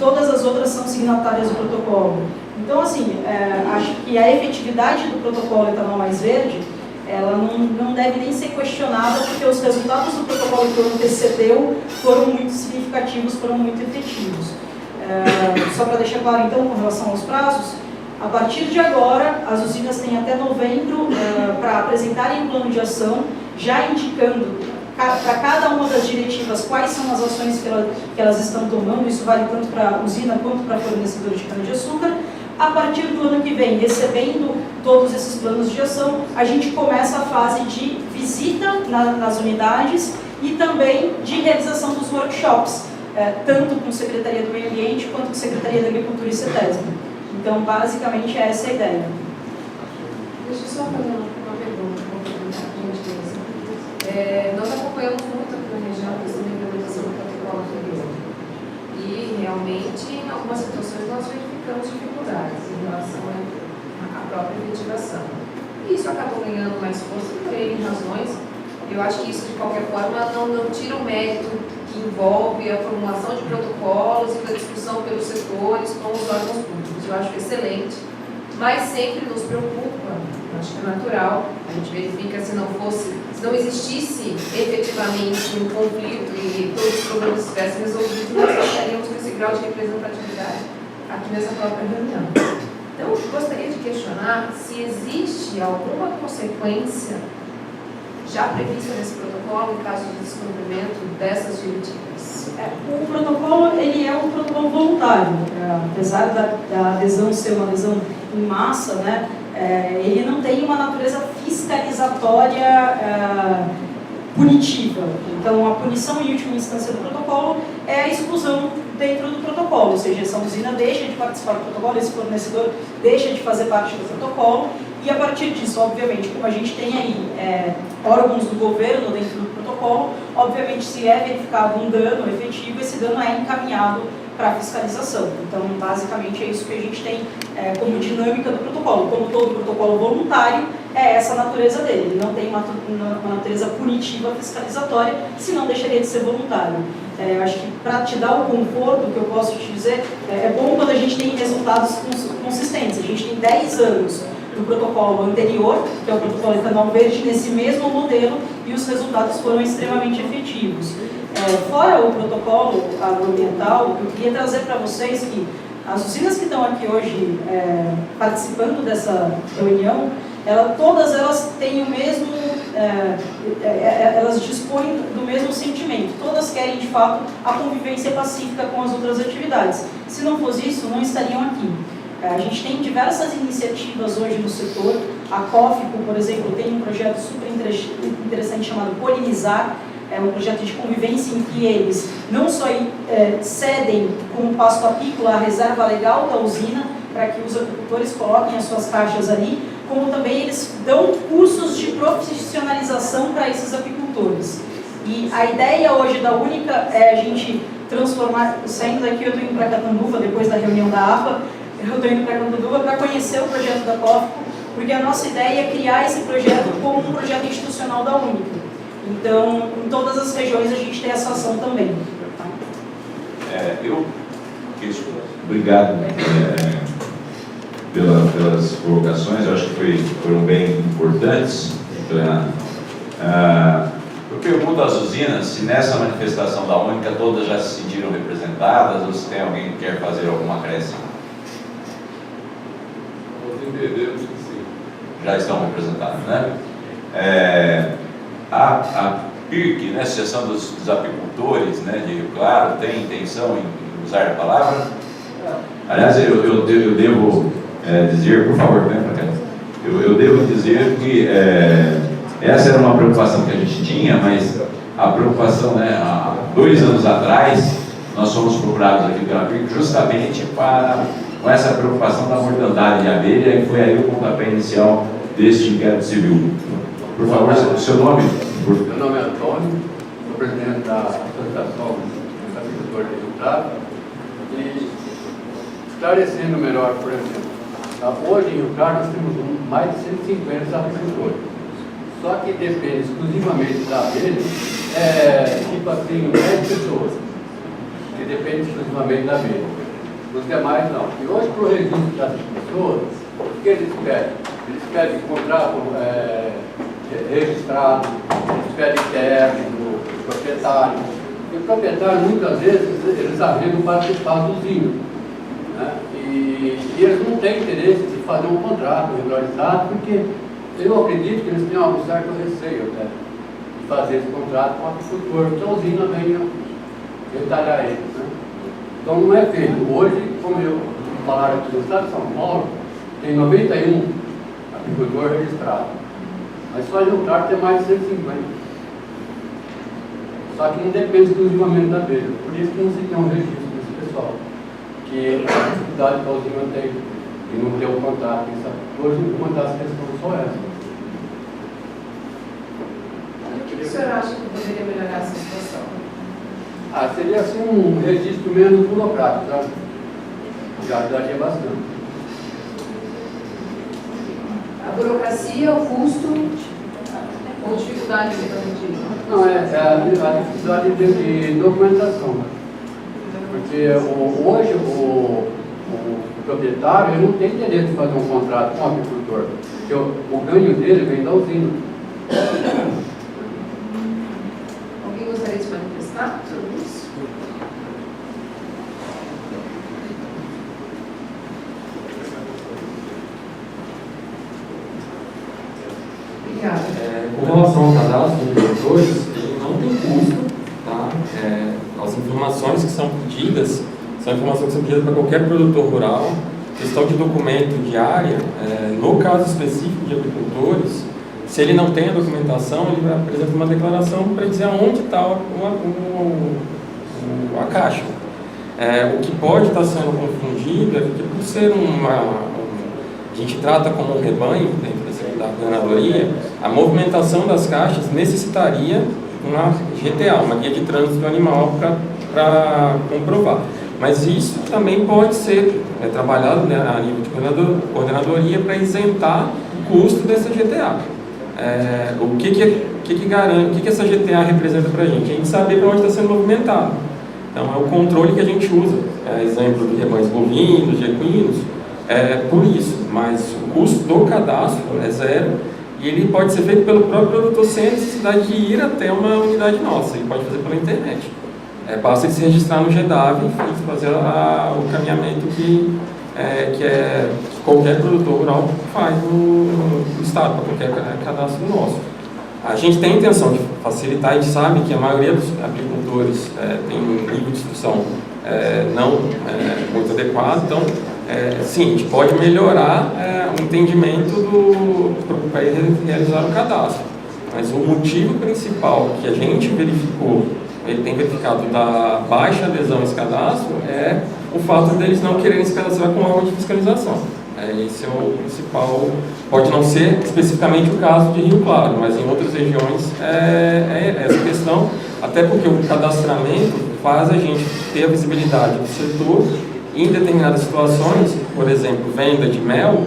todas as outras são signatárias do protocolo. Então, assim, acho que a efetividade do protocolo Etanol Mais Verde, ela não deve nem ser questionada, porque os resultados do protocolo que o antecedeu foram muito significativos, foram muito efetivos. Só para deixar claro, então, com relação aos prazos, a partir de agora, as usinas têm até novembro para apresentarem um plano de ação, já indicando para cada uma das diretivas quais são são as ações que elas estão tomando, isso vale tanto para a usina quanto para fornecedor de cana-de-açúcar. A partir do ano que vem, recebendo todos esses planos de ação, a gente começa a fase de visita nas unidades e também de realização dos workshops, tanto com Secretaria do Meio Ambiente quanto com Secretaria da Agricultura e CETESB. Então, basicamente, é essa a ideia. Deixa eu só fazer uma pergunta, nós acompanhamos muito aqui na região a questão da implementação do protocolo anterior. E, realmente, em algumas situações, nós verificamos dificuldades em relação à própria efetivação. E isso acabou ganhando mais força por N razões. Eu acho que isso, de qualquer forma, não tira o mérito que envolve a formulação de protocolos e da discussão pelos setores com os órgãos públicos. Eu acho excelente, mas sempre nos preocupa, acho que é natural, a gente verifica se não existisse efetivamente um conflito e todos os problemas estivessem resolvidos, nós estaríamos com esse grau de representatividade aqui nessa própria reunião. Então, eu gostaria de questionar se existe alguma consequência já prevista nesse protocolo em caso de descumprimento dessas diretivas. O protocolo, ele é um protocolo voluntário, apesar da adesão ser uma adesão em massa, né, ele não tem uma natureza fiscalizatória punitiva. Então, a punição em última instância do protocolo é a exclusão dentro do protocolo, ou seja, essa usina deixa de participar do protocolo, esse fornecedor deixa de fazer parte do protocolo, e a partir disso, obviamente, como a gente tem aí órgãos do governo dentro do protocolo, obviamente, se é verificado um dano efetivo, esse dano é encaminhado para a fiscalização. Então, basicamente, é isso que a gente tem como dinâmica do protocolo. Como todo protocolo voluntário, é essa a natureza dele. Ele não tem uma natureza punitiva fiscalizatória, senão deixaria de ser voluntário. Acho que para te dar o conforto, que eu posso te dizer, é bom quando a gente tem resultados consistentes. A gente tem 10 anos do protocolo anterior, que é o protocolo etanol verde, nesse mesmo modelo, e os resultados foram extremamente efetivos. Fora o protocolo agroambiental, eu queria trazer para vocês que as usinas que estão aqui hoje participando dessa reunião, todas elas têm o mesmo, elas dispõem do mesmo sentimento. Todas querem, de fato, a convivência pacífica com as outras atividades. Se não fosse isso, não estariam aqui. A gente tem diversas iniciativas hoje no setor. A COFICO, por exemplo, tem um projeto super interessante chamado Polinizar. É um projeto de convivência em que eles não só cedem como pasto apícola a reserva legal da usina, para que os agricultores coloquem as suas caixas ali, como também eles dão cursos de profissionalização para esses apicultores. E a ideia hoje da Única é a gente transformar, saindo daqui eu estou indo para Catanduva, depois da reunião da APA, eu estou indo para Catanduva para conhecer o projeto da COFICO, porque a nossa ideia é criar esse projeto como um projeto institucional da Única. Então, em todas as regiões a gente tem essa ação também. Obrigado pelas colocações, eu acho que foram bem importantes. Eu pergunto às usinas se nessa manifestação da Única todas já se sentiram representadas ou se tem alguém que quer fazer alguma acréscimo. Entendemos que sim. Já estão representados, né? A PIRC, né, Associação dos Apicultores, né, de Rio Claro, tem intenção em usar a palavra? Aliás, eu devo dizer, por favor, vem para cá. Eu devo dizer que essa era uma preocupação que a gente tinha, mas a preocupação, né, há 2 anos atrás, nós fomos procurados aqui pela PIRC justamente com essa preocupação da mortandade de abelha, e foi aí o pontapé inicial deste inquérito civil. Por favor, o seu nome? Meu nome é Antônio, sou presidente da Associação dos Apicultores de Rio Claro. E esclarecendo melhor, por exemplo, hoje em Rio Claro nós temos mais de 150 apicultores. Só que depende exclusivamente da abelha, tipo assim, 10 pessoas, que depende exclusivamente da abelha. Os demais não. E hoje, para o registro dessas pessoas, o que eles pedem? Eles pedem contrato registrado, eles pedem terno do proprietário. E o proprietário, muitas vezes, eles arregam para participar do usina, né? E eles não têm interesse de fazer um contrato regularizado, porque eu acredito que eles têm algum certo receio até de fazer esse contrato com o apicultor, porque a usina venha retalhar eles, né? Então não é feito. Hoje, como eu falar aqui no estado de São Paulo, tem 91 agricultores registrados, mas só em Rio Claro tem mais de 150. Só que não depende exclusivamente da abelha, por isso que não se tem um registro desse pessoal, que a dificuldade que a usina tem de não ter o contato. Hoje, uma das questões só essa. E o que o senhor acha que poderia melhorar essa situação? Seria assim um registro menos burocrático, tá? Já ajudaria bastante. A burocracia, o custo ou dificuldade de... Não, é a dificuldade de documentação. Porque hoje o proprietário ele não tem direito de fazer um contrato com o agricultor, porque o ganho dele vem da usina. Alguém gostaria de se manifestar sobre isso? Obrigada. Com relação ao cadastro de produtores, ele não tem custo, tá? As informações que são pedidas são informações que são pedidas para qualquer produtor rural. Questão de documento de área, no caso específico de agricultores, se ele não tem a documentação, ele apresenta uma declaração para dizer aonde está a caixa. O que pode estar sendo confundido é que, por ser a gente trata como um rebanho dentro da coordenadoria, a movimentação das caixas necessitaria uma GTA, uma guia de trânsito do animal, para comprovar. Mas isso também pode ser trabalhado, né, a nível de coordenadoria para isentar o custo dessa GTA. O que garante, o que essa GTA representa para a gente? A gente saber para onde está sendo movimentado. Então, é o controle que a gente usa. Exemplo de rebanhos bovinos, de equinos, por isso. Mas o custo do cadastro é zero e ele pode ser feito pelo próprio produtor sem a necessidade de ir até uma unidade nossa. Ele pode fazer pela internet. Basta ele se registrar no GEDAV e fazer o caminhamento que qualquer produtor rural faz no estado, para qualquer cadastro nosso. A gente tem a intenção de facilitar, a gente sabe que a maioria dos agricultores tem um nível de instrução não muito adequado, então sim, a gente pode melhorar o entendimento para realizar o cadastro. Mas o motivo principal que a gente verificou, ele tem verificado da baixa adesão a esse cadastro, é o fato deles não quererem se cadastrar com órgão de fiscalização. Esse é o principal. Pode não ser especificamente o caso de Rio Claro, mas em outras regiões é essa questão, até porque o cadastramento faz a gente ter a visibilidade do setor. Em determinadas situações, por exemplo, venda de mel,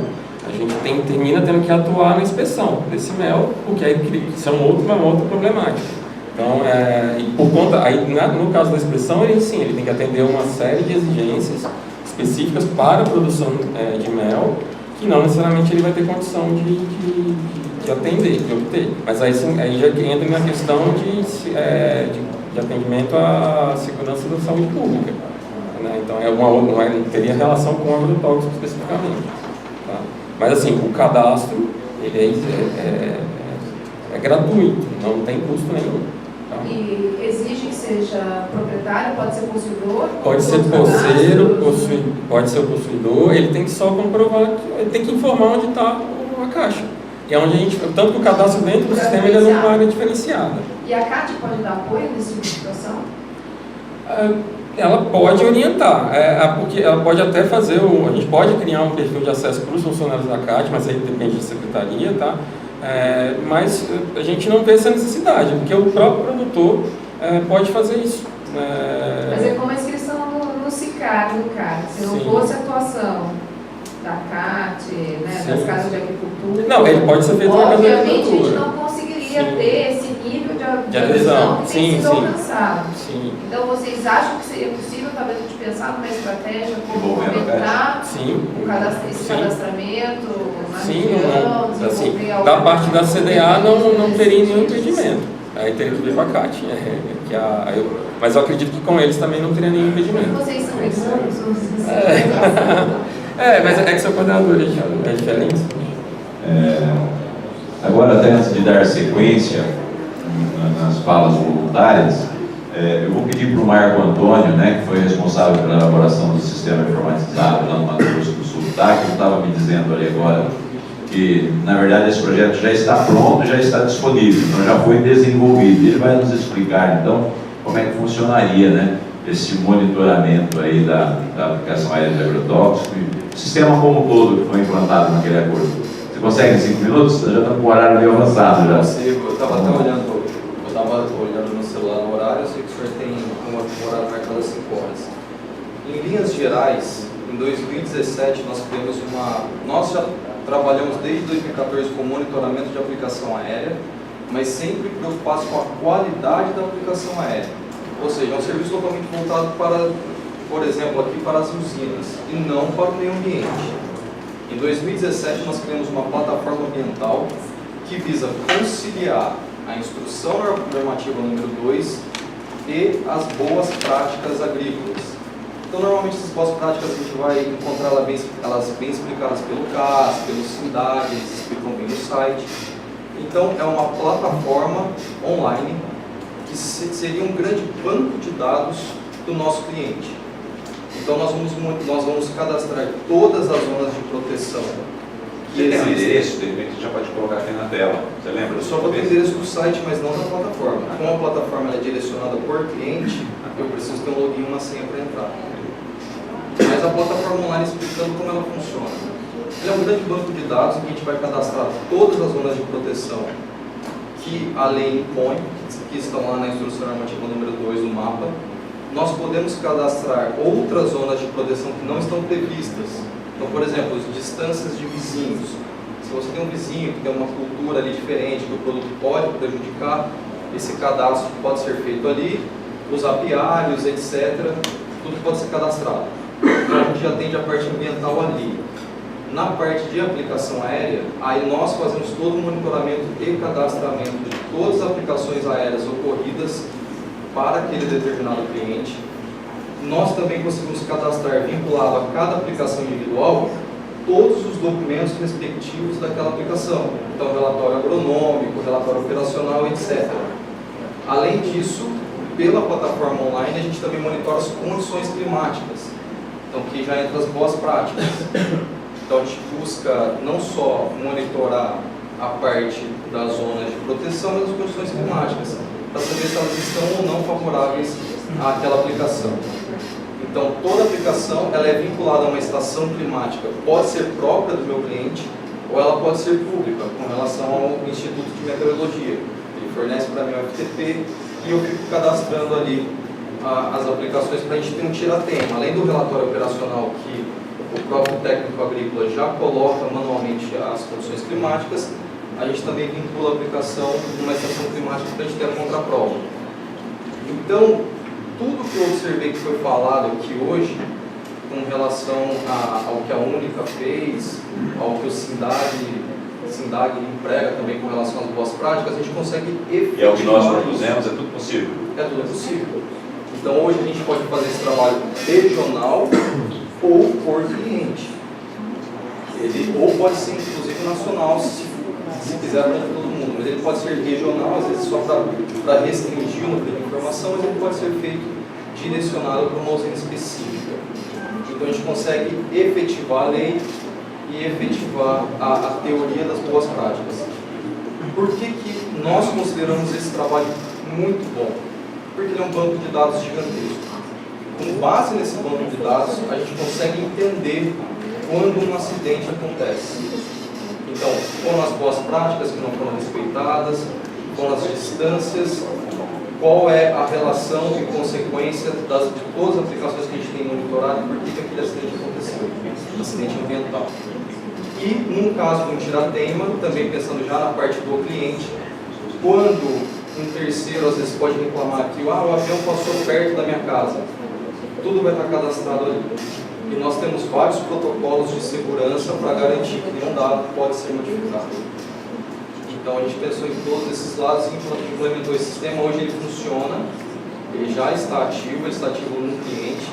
a gente termina tendo que atuar na inspeção desse mel, porque aí isso é uma outra problemática. Então, e por conta, aí, no caso da inspeção, ele tem que atender uma série de exigências específicas para a produção de mel, que não necessariamente ele vai ter condição de atender, de obter. Mas aí já entra na questão de atendimento à segurança da saúde pública. Né? Então, não teria relação com o agrotóxico especificamente. Tá? Mas assim, o cadastro ele é gratuito, não tem custo nenhum. Tá? E exige que seja proprietário, pode ser possuidor? Pode ser posseiro, pode ser o possuidor, ele tem que só comprovar, ele tem que informar onde está a caixa. Que é onde a gente, tanto que o cadastro dentro do sistema ele é uma área diferenciada. E a CAT pode dar apoio nesse tipo de situação? Ela pode orientar, porque ela pode até fazer, a gente pode criar um perfil de acesso para os funcionários da CAT, mas aí depende da secretaria, tá? Mas a gente não vê essa necessidade, porque o próprio produtor pode fazer isso. Mas é como a inscrição no SICAR, no CAT, se não fosse a atuação da CAT, né, das casas de agricultura... Não, ele pode ser feito na casa de agricultura. Obviamente a gente não conseguiria ter esse nível de adesão que tem sido alcançado. Sim. Então vocês acham que seria possível, talvez, a gente pensar numa estratégia como aumentar esse cadastramento na região, desenvolver da parte da CDA não teria nenhum impedimento. Aí teria que ver com a CAT. Mas eu acredito que com eles também não teria nenhum impedimento. Vocês são exames? Mas é que seu coordenador é diferente. Agora, até antes de dar sequência nas falas voluntárias, Eu vou pedir para o Marco Antônio, né, que foi responsável pela elaboração do sistema informatizado lá no Mato Grosso do Sul, tá? Que eu estava me dizendo ali agora que, na verdade, esse projeto já está pronto, já está disponível, então já foi desenvolvido. Ele vai nos explicar, então, como é que funcionaria, né, esse monitoramento aí da aplicação aérea de agrotóxico e o sistema como um todo que foi implantado naquele acordo. Você consegue em 5 minutos? Já estamos com o horário meio avançado já. Eu estava até olhando no celular no horário, eu sei que o senhor tem um horário marcado às 5 horas. Em linhas gerais, em 2017 nós já trabalhamos desde 2014 com monitoramento de aplicação aérea, mas sempre preocupados com a qualidade da aplicação aérea. Ou seja, é um serviço totalmente voltado para, por exemplo, aqui para as usinas e não para o meio ambiente. Em 2017 nós criamos uma plataforma ambiental que visa conciliar a instrução normativa número 2 e as boas práticas agrícolas. Então, normalmente, essas boas práticas a gente vai encontrar elas bem explicadas pelo CAS, pelo SINDAG, eles explicam bem no site. Então, é uma plataforma online que seria um grande banco de dados do nosso cliente. Então, nós vamos cadastrar todas as zonas de proteção. Você tem um endereço, de repente já pode colocar aqui na tela. Você lembra? Eu só vou ter o endereço do site, mas não da plataforma. Como a plataforma é direcionada por cliente, eu preciso ter um login e uma senha para entrar. Mas a plataforma online explicando como ela funciona. Ele é um grande banco de dados em que a gente vai cadastrar todas as zonas de proteção que a lei impõe, que estão lá na instrução normativa número 2 do mapa. Nós podemos cadastrar outras zonas de proteção que não estão previstas. Então, por exemplo, as distâncias de vizinhos. Se você tem um vizinho que tem uma cultura ali diferente, que o produto pode prejudicar, esse cadastro pode ser feito ali, os apiários, etc., tudo pode ser cadastrado. Então, a gente atende a parte ambiental ali. Na parte de aplicação aérea, aí nós fazemos todo o monitoramento e cadastramento de todas as aplicações aéreas ocorridas para aquele determinado cliente. Nós também conseguimos cadastrar, vinculado a cada aplicação individual, todos os documentos respectivos daquela aplicação. Então, relatório agronômico, relatório operacional, etc. Além disso, pela plataforma online, a gente também monitora as condições climáticas. Então, que já entra as boas práticas. Então, a gente busca não só monitorar a parte das zonas de proteção, mas as condições climáticas, para saber se elas estão ou não favoráveis àquela aplicação. Então, toda aplicação ela é vinculada a uma estação climática, pode ser própria do meu cliente, ou ela pode ser pública, com relação ao Instituto de Meteorologia. Ele fornece para mim o FTP e eu fico cadastrando ali as aplicações para a gente ter um tiratema. Além do relatório operacional que o próprio técnico agrícola já coloca manualmente as condições climáticas, a gente também vincula a aplicação numa estação climática para a gente ter a contraprova. Então, tudo que eu observei que foi falado aqui hoje, com relação ao que a Única fez, ao que o SINDAG emprega também com relação às boas práticas, a gente consegue efetivar. E é o que nós propusemos, é tudo possível. É tudo possível. Então, hoje a gente pode fazer esse trabalho regional ou por cliente. Ou pode ser, inclusive, nacional, se quiser para todo mundo. Mas ele pode ser regional, às vezes só para restringir o número de informação, mas ele pode ser feito direcionado para uma usina específica. Então, a gente consegue efetivar a lei e efetivar a teoria das boas práticas. Por que nós consideramos esse trabalho muito bom? Porque ele é um banco de dados gigantesco. Com base nesse banco de dados, a gente consegue entender quando um acidente acontece. Então, foram as boas práticas que não foram respeitadas, foram as distâncias, qual é a relação e consequência de todas as aplicações que a gente tem monitorado e por que aquele acidente aconteceu, acidente ambiental. E, num caso de um tiratema, também pensando já na parte do cliente, quando um terceiro às vezes pode reclamar que o avião passou perto da minha casa, tudo vai estar cadastrado ali. E nós temos vários protocolos de segurança para garantir que nenhum dado pode ser modificado. Então a gente pensou em todos esses lados e implementou esse sistema. Hoje ele funciona, ele já está ativo, ele está ativo no cliente.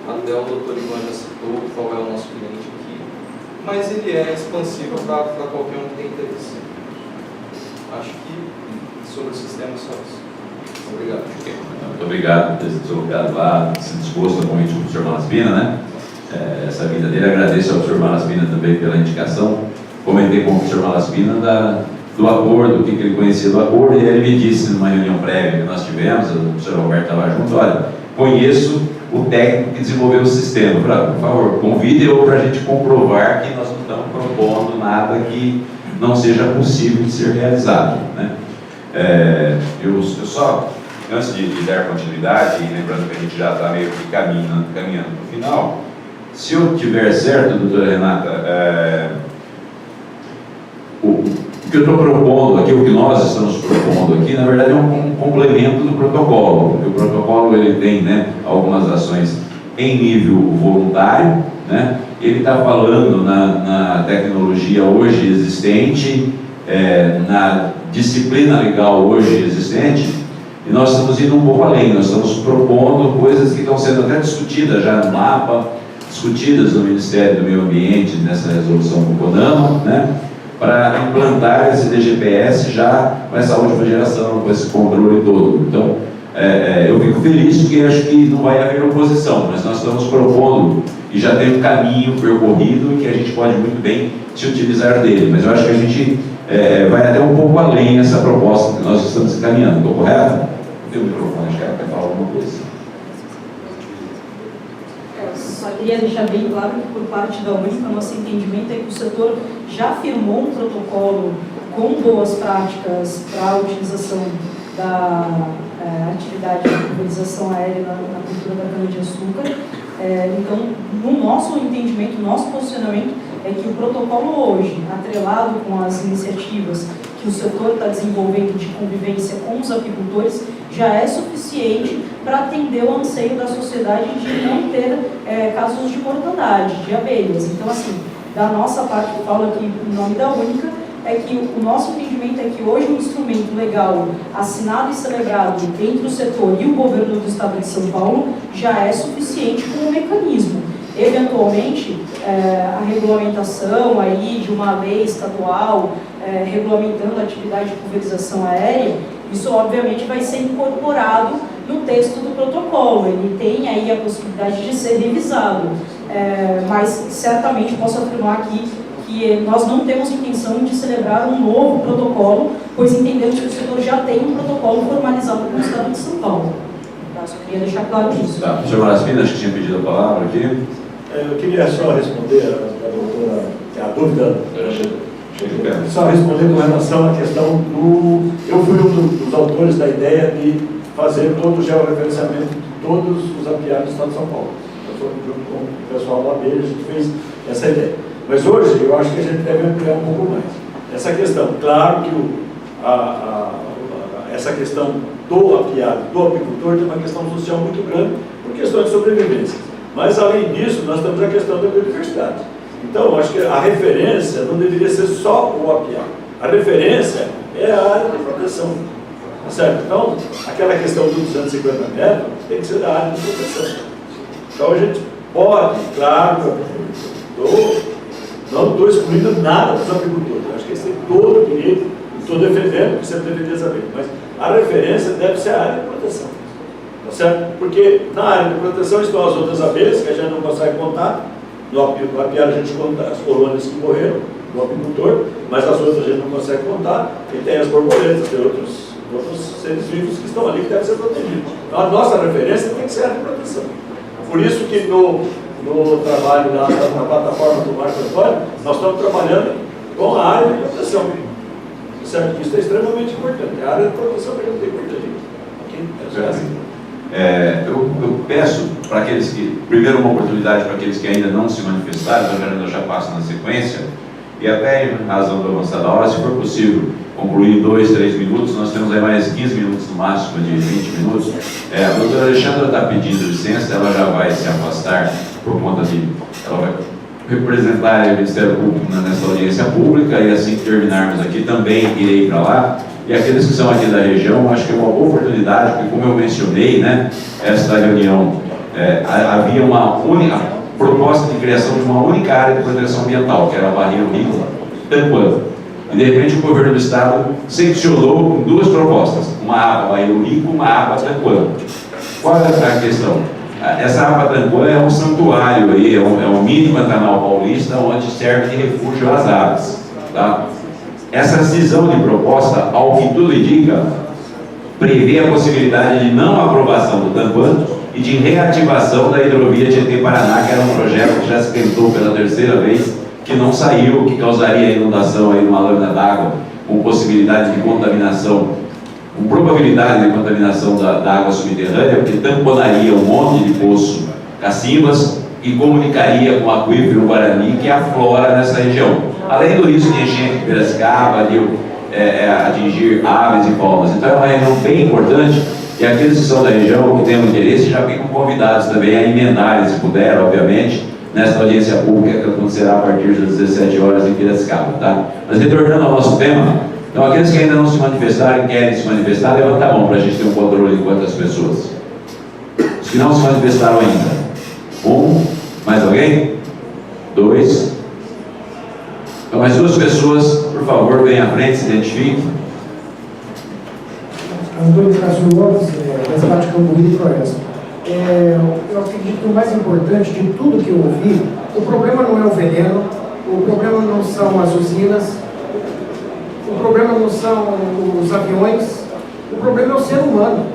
Até o Dr. Ivan já citou qual é o nosso cliente aqui. Mas ele é expansível para qualquer um que tem interesse. Acho que sobre o sistema é só isso. Obrigado. Muito obrigado por ter se deslocado lá, se disposto a convite do professor Malaspina, né? Essa vinda dele. Agradeço ao professor Malaspina também pela indicação. Comentei com o professor Malaspina do acordo, o que ele conhecia do acordo, e ele me disse numa reunião prévia que nós tivemos, o professor Roberto estava junto, olha, conheço o técnico que desenvolveu o sistema. Eu falei, por favor, convide-o para a gente comprovar que nós não estamos propondo nada que não seja possível de ser realizado, né? Eu só, antes de dar continuidade, e lembrando que a gente já está meio que caminhando para o final, se eu tiver certo, doutora Renata, o que eu estou propondo aqui, o que nós estamos propondo aqui, na verdade é um complemento do protocolo, porque o protocolo ele tem, né, algumas ações em nível voluntário, né? Ele está falando na tecnologia hoje existente, na disciplina legal hoje existente, e nós estamos indo um pouco além, nós estamos propondo coisas que estão sendo até discutidas já no mapa, discutidas no Ministério do Meio Ambiente, nessa resolução do CONAMA, né? Para implantar esse DGPS já com essa última geração, com esse controle todo. Então, eu fico feliz porque acho que não vai haver oposição, mas nós estamos propondo e já tem um caminho percorrido e que a gente pode muito bem se utilizar dele, mas eu acho que a gente vai até um pouco além essa proposta que nós estamos encaminhando. Estou correto? Tem o microfone, acho que ela quer falar alguma coisa. Só queria deixar bem claro que, por parte da UNICA, nosso entendimento é que o setor já firmou um protocolo com boas práticas para a utilização da atividade de pulverização aérea na cultura da cana-de-açúcar. Então, no nosso entendimento, nosso posicionamento é que o protocolo hoje, atrelado com as iniciativas que o setor está desenvolvendo de convivência com os apicultores, já é suficiente para atender o anseio da sociedade de não ter casos de mortandade de abelhas. Então, assim, da nossa parte, eu falo aqui em nome da UNICA, é que o nosso entendimento é que hoje um instrumento legal assinado e celebrado entre o setor e o governo do estado de São Paulo já é suficiente como mecanismo. Eventualmente, a regulamentação aí de uma lei estadual regulamentando a atividade de pulverização aérea, isso obviamente vai ser incorporado no texto do protocolo, ele tem aí a possibilidade de ser revisado, mas certamente posso afirmar aqui que nós não temos intenção de celebrar um novo protocolo, pois entendemos que o setor já tem um protocolo formalizado com o estado de São Paulo. Tá? Só queria deixar claro isso. Tá, professor Malaspina, acho que tinha pedido a palavra aqui. Eu queria só responder a doutora, a dúvida. Só responder com relação à questão do... Eu fui um dos autores da ideia de fazer todo o georreferenciamento de todos os apiários do estado de São Paulo. Junto com o pessoal da abelha, a gente fez essa ideia. Mas hoje, eu acho que a gente deve ampliar um pouco mais. Essa questão, claro que essa questão do apiário, do apicultor, tem uma questão social muito grande, por questões de sobrevivência. Mas, além disso, nós temos a questão da biodiversidade. Então, eu acho que a referência não deveria ser só o apiário. A referência é a área de proteção. Tá certo? Então, aquela questão dos 250 metros tem que ser da área de proteção. Então, a gente pode, claro, não estou excluindo nada dos agricultores. Acho que eles têm todo o direito, estou defendendo que você deveria saber. Mas a referência deve ser a área de proteção. Tá certo? Porque na área de proteção estão as outras abelhas, que a gente não consegue contar. No apiário a gente conta as colônias que morreram do apicultor, mas as outras a gente não consegue contar. E tem as borboletas, tem outros seres vivos que estão ali que devem ser protegidos. Então a nossa referência tem que ser a área de proteção. Por isso que no trabalho na plataforma do Marco Antônio, nós estamos trabalhando com a área de proteção. Certo? Isso é extremamente importante. É a área de proteção que a gente tem que proteger. Eu peço para aqueles que, primeiro uma oportunidade para aqueles que ainda não se manifestaram, eu já passo na sequência, e até em razão da avançada hora, se for possível, concluir em 2, 3 minutos, nós temos aí mais 15 minutos no máximo de 20 minutos. A doutora Alexandra está pedindo licença, ela já vai se afastar por conta de... Ela vai representar o Ministério Público nessa audiência pública, e assim que terminarmos aqui também irei para lá. E aqueles que são aqui da região, acho que é uma boa oportunidade, porque como eu mencionei, né, esta reunião, havia uma única proposta de criação de uma única área de proteção ambiental, que era a Barreiro Rio Tampã. E de repente o governo do estado seccionou em duas propostas, uma APA Bairro Rico, uma APA Tanquã. Qual é a questão? Essa APA Tanquã é um santuário aí, é um mini Pantanal paulista onde serve de refúgio às aves. Tá? Essa cisão de proposta, ao que tudo indica, prevê a possibilidade de não aprovação do Tanquã e de reativação da hidrovia Tietê-Paraná, que era um projeto que já se tentou pela terceira vez, que não saiu, que causaria inundação aí numa lâmina d'água, com possibilidade de contaminação, com probabilidade de contaminação da água subterrânea, porque tamponaria um monte de poço cacimbas e comunicaria com o aquífero Guarani, que aflora nessa região. Além do risco de enchente de Piracicaba, de atingir aves e palmas. Então é uma região bem importante e aqueles que são da região, que têm interesse, já ficam convidados também a emendarem, se puder, obviamente, nesta audiência pública que acontecerá a partir das 17 horas em Piracicaba, tá? Mas retornando ao nosso tema, então aqueles que ainda não se manifestaram e querem se manifestar, levanta a mão para a gente ter um controle de quantas pessoas. Os que não se manifestaram ainda. Um, mais alguém? Dois. Então, mais duas pessoas, por favor, venham à frente, se identifiquem. Antônio Cássio Lopes, da cidade de Cambuí e Floresta. Eu acredito que o mais importante de tudo que eu ouvi, o problema não é o veneno, o problema não são as usinas, o problema não são os aviões, o problema é o ser humano.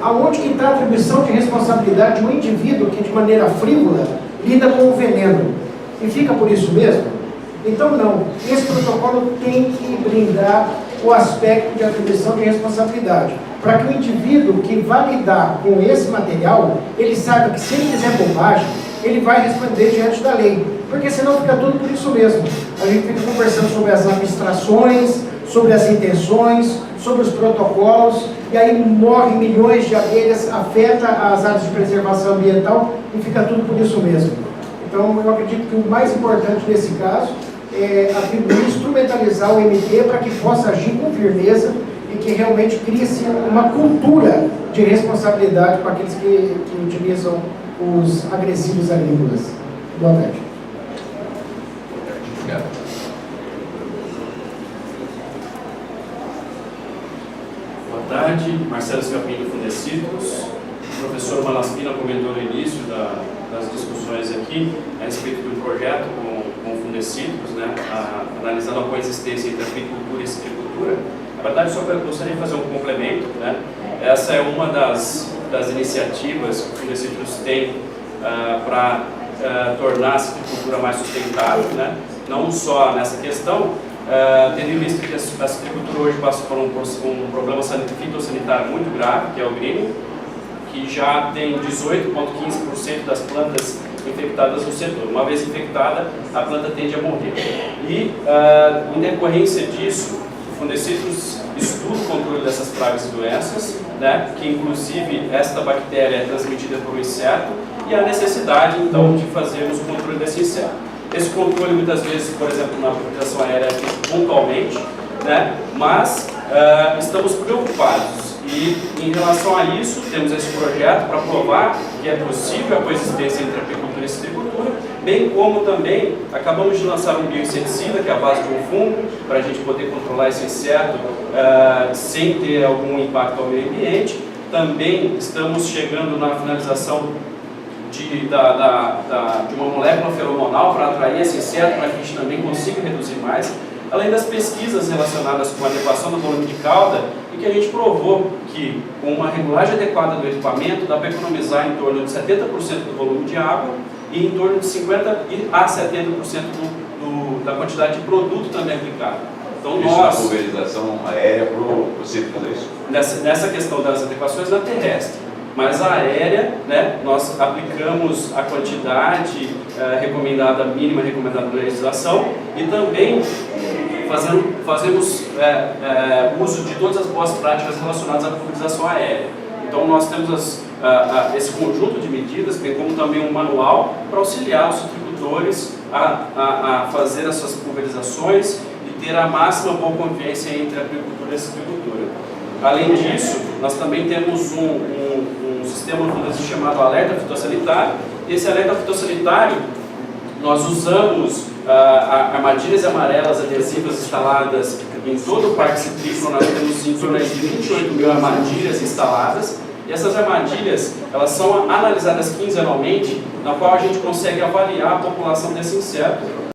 Aonde que está a atribuição de responsabilidade de um indivíduo que, de maneira frívola, lida com o veneno? E fica por isso mesmo? Então, não. Esse protocolo tem que blindar o aspecto de atribuição de responsabilidade, para que o indivíduo que vai lidar com esse material, ele saiba que se ele fizer bobagem, ele vai responder diante da lei, porque senão fica tudo por isso mesmo. A gente fica conversando sobre as abstrações, sobre as intenções, sobre os protocolos, e aí morrem milhões de abelhas, afeta as áreas de preservação ambiental e fica tudo por isso mesmo. Então, eu acredito que o mais importante nesse caso é atribuir, instrumentalizar o MT para que possa agir com firmeza e que realmente crie-se uma cultura de responsabilidade para aqueles que utilizam os agressivos agrícolas. Boa tarde. Obrigado. Boa tarde, Marcelo Scapini, Fundecitrus. O professor Malaspina comentou no início das discussões aqui a respeito do projeto com o Fundecitrus, né, analisando a coexistência entre apicultura e silvicultura. Na verdade, só gostaria de fazer um complemento, né? Essa é uma das iniciativas que o Fundecitrus tem para tornar a silvicultura mais sustentável, né? Não só nessa questão, tendo em vista que a silvicultura hoje passa por um problema fitossanitário muito grave, que é o greening, que já tem 18,15% das plantas infectadas no setor. Uma vez infectada, a planta tende a morrer. E, em decorrência disso, o Fundecitrus estuda o controle dessas pragas e doenças, né, que inclusive esta bactéria é transmitida por um inseto, e a necessidade, então, de fazermos o controle desse inseto. Esse controle, muitas vezes, por exemplo, na pulverização aérea, é feito pontualmente, né, mas estamos preocupados. E, em relação a isso, temos esse projeto para provar que é possível a coexistência entre apicultura e silvicultura, bem como também acabamos de lançar um bioinseticida, que é a base de um fungo, para a gente poder controlar esse inseto sem ter algum impacto ao meio ambiente. Também estamos chegando na finalização de uma molécula feromonal para atrair esse inseto, para que a gente também consiga reduzir mais. Além das pesquisas relacionadas com a adequação do volume de cauda, e que a gente provou que com uma regulagem adequada do equipamento dá para economizar em torno de 70% do volume de água e em torno de 50% a 70% da quantidade de produto também aplicado. Então, isso nós, na pulverização aérea para o cítrico, é isso? Nessa questão das adequações na terrestre. Mas a aérea, né, nós aplicamos a quantidade recomendada, mínima recomendada na legislação, e também fazemos uso de todas as boas práticas relacionadas à pulverização aérea. Então nós temos esse conjunto de medidas, bem como também um manual para auxiliar os silvicultores a fazer as suas pulverizações e ter a máxima boa convivência entre a apicultura e a silvicultura. Além disso, nós também temos um sistema chamado alerta fitossanitário. Esse alerta fitossanitário, nós usamos armadilhas amarelas adesivas instaladas em todo o parque citrícola. Nós temos em torno de 28 mil armadilhas instaladas, e essas armadilhas elas são analisadas quinzenalmente, na qual a gente consegue avaliar a população desse inseto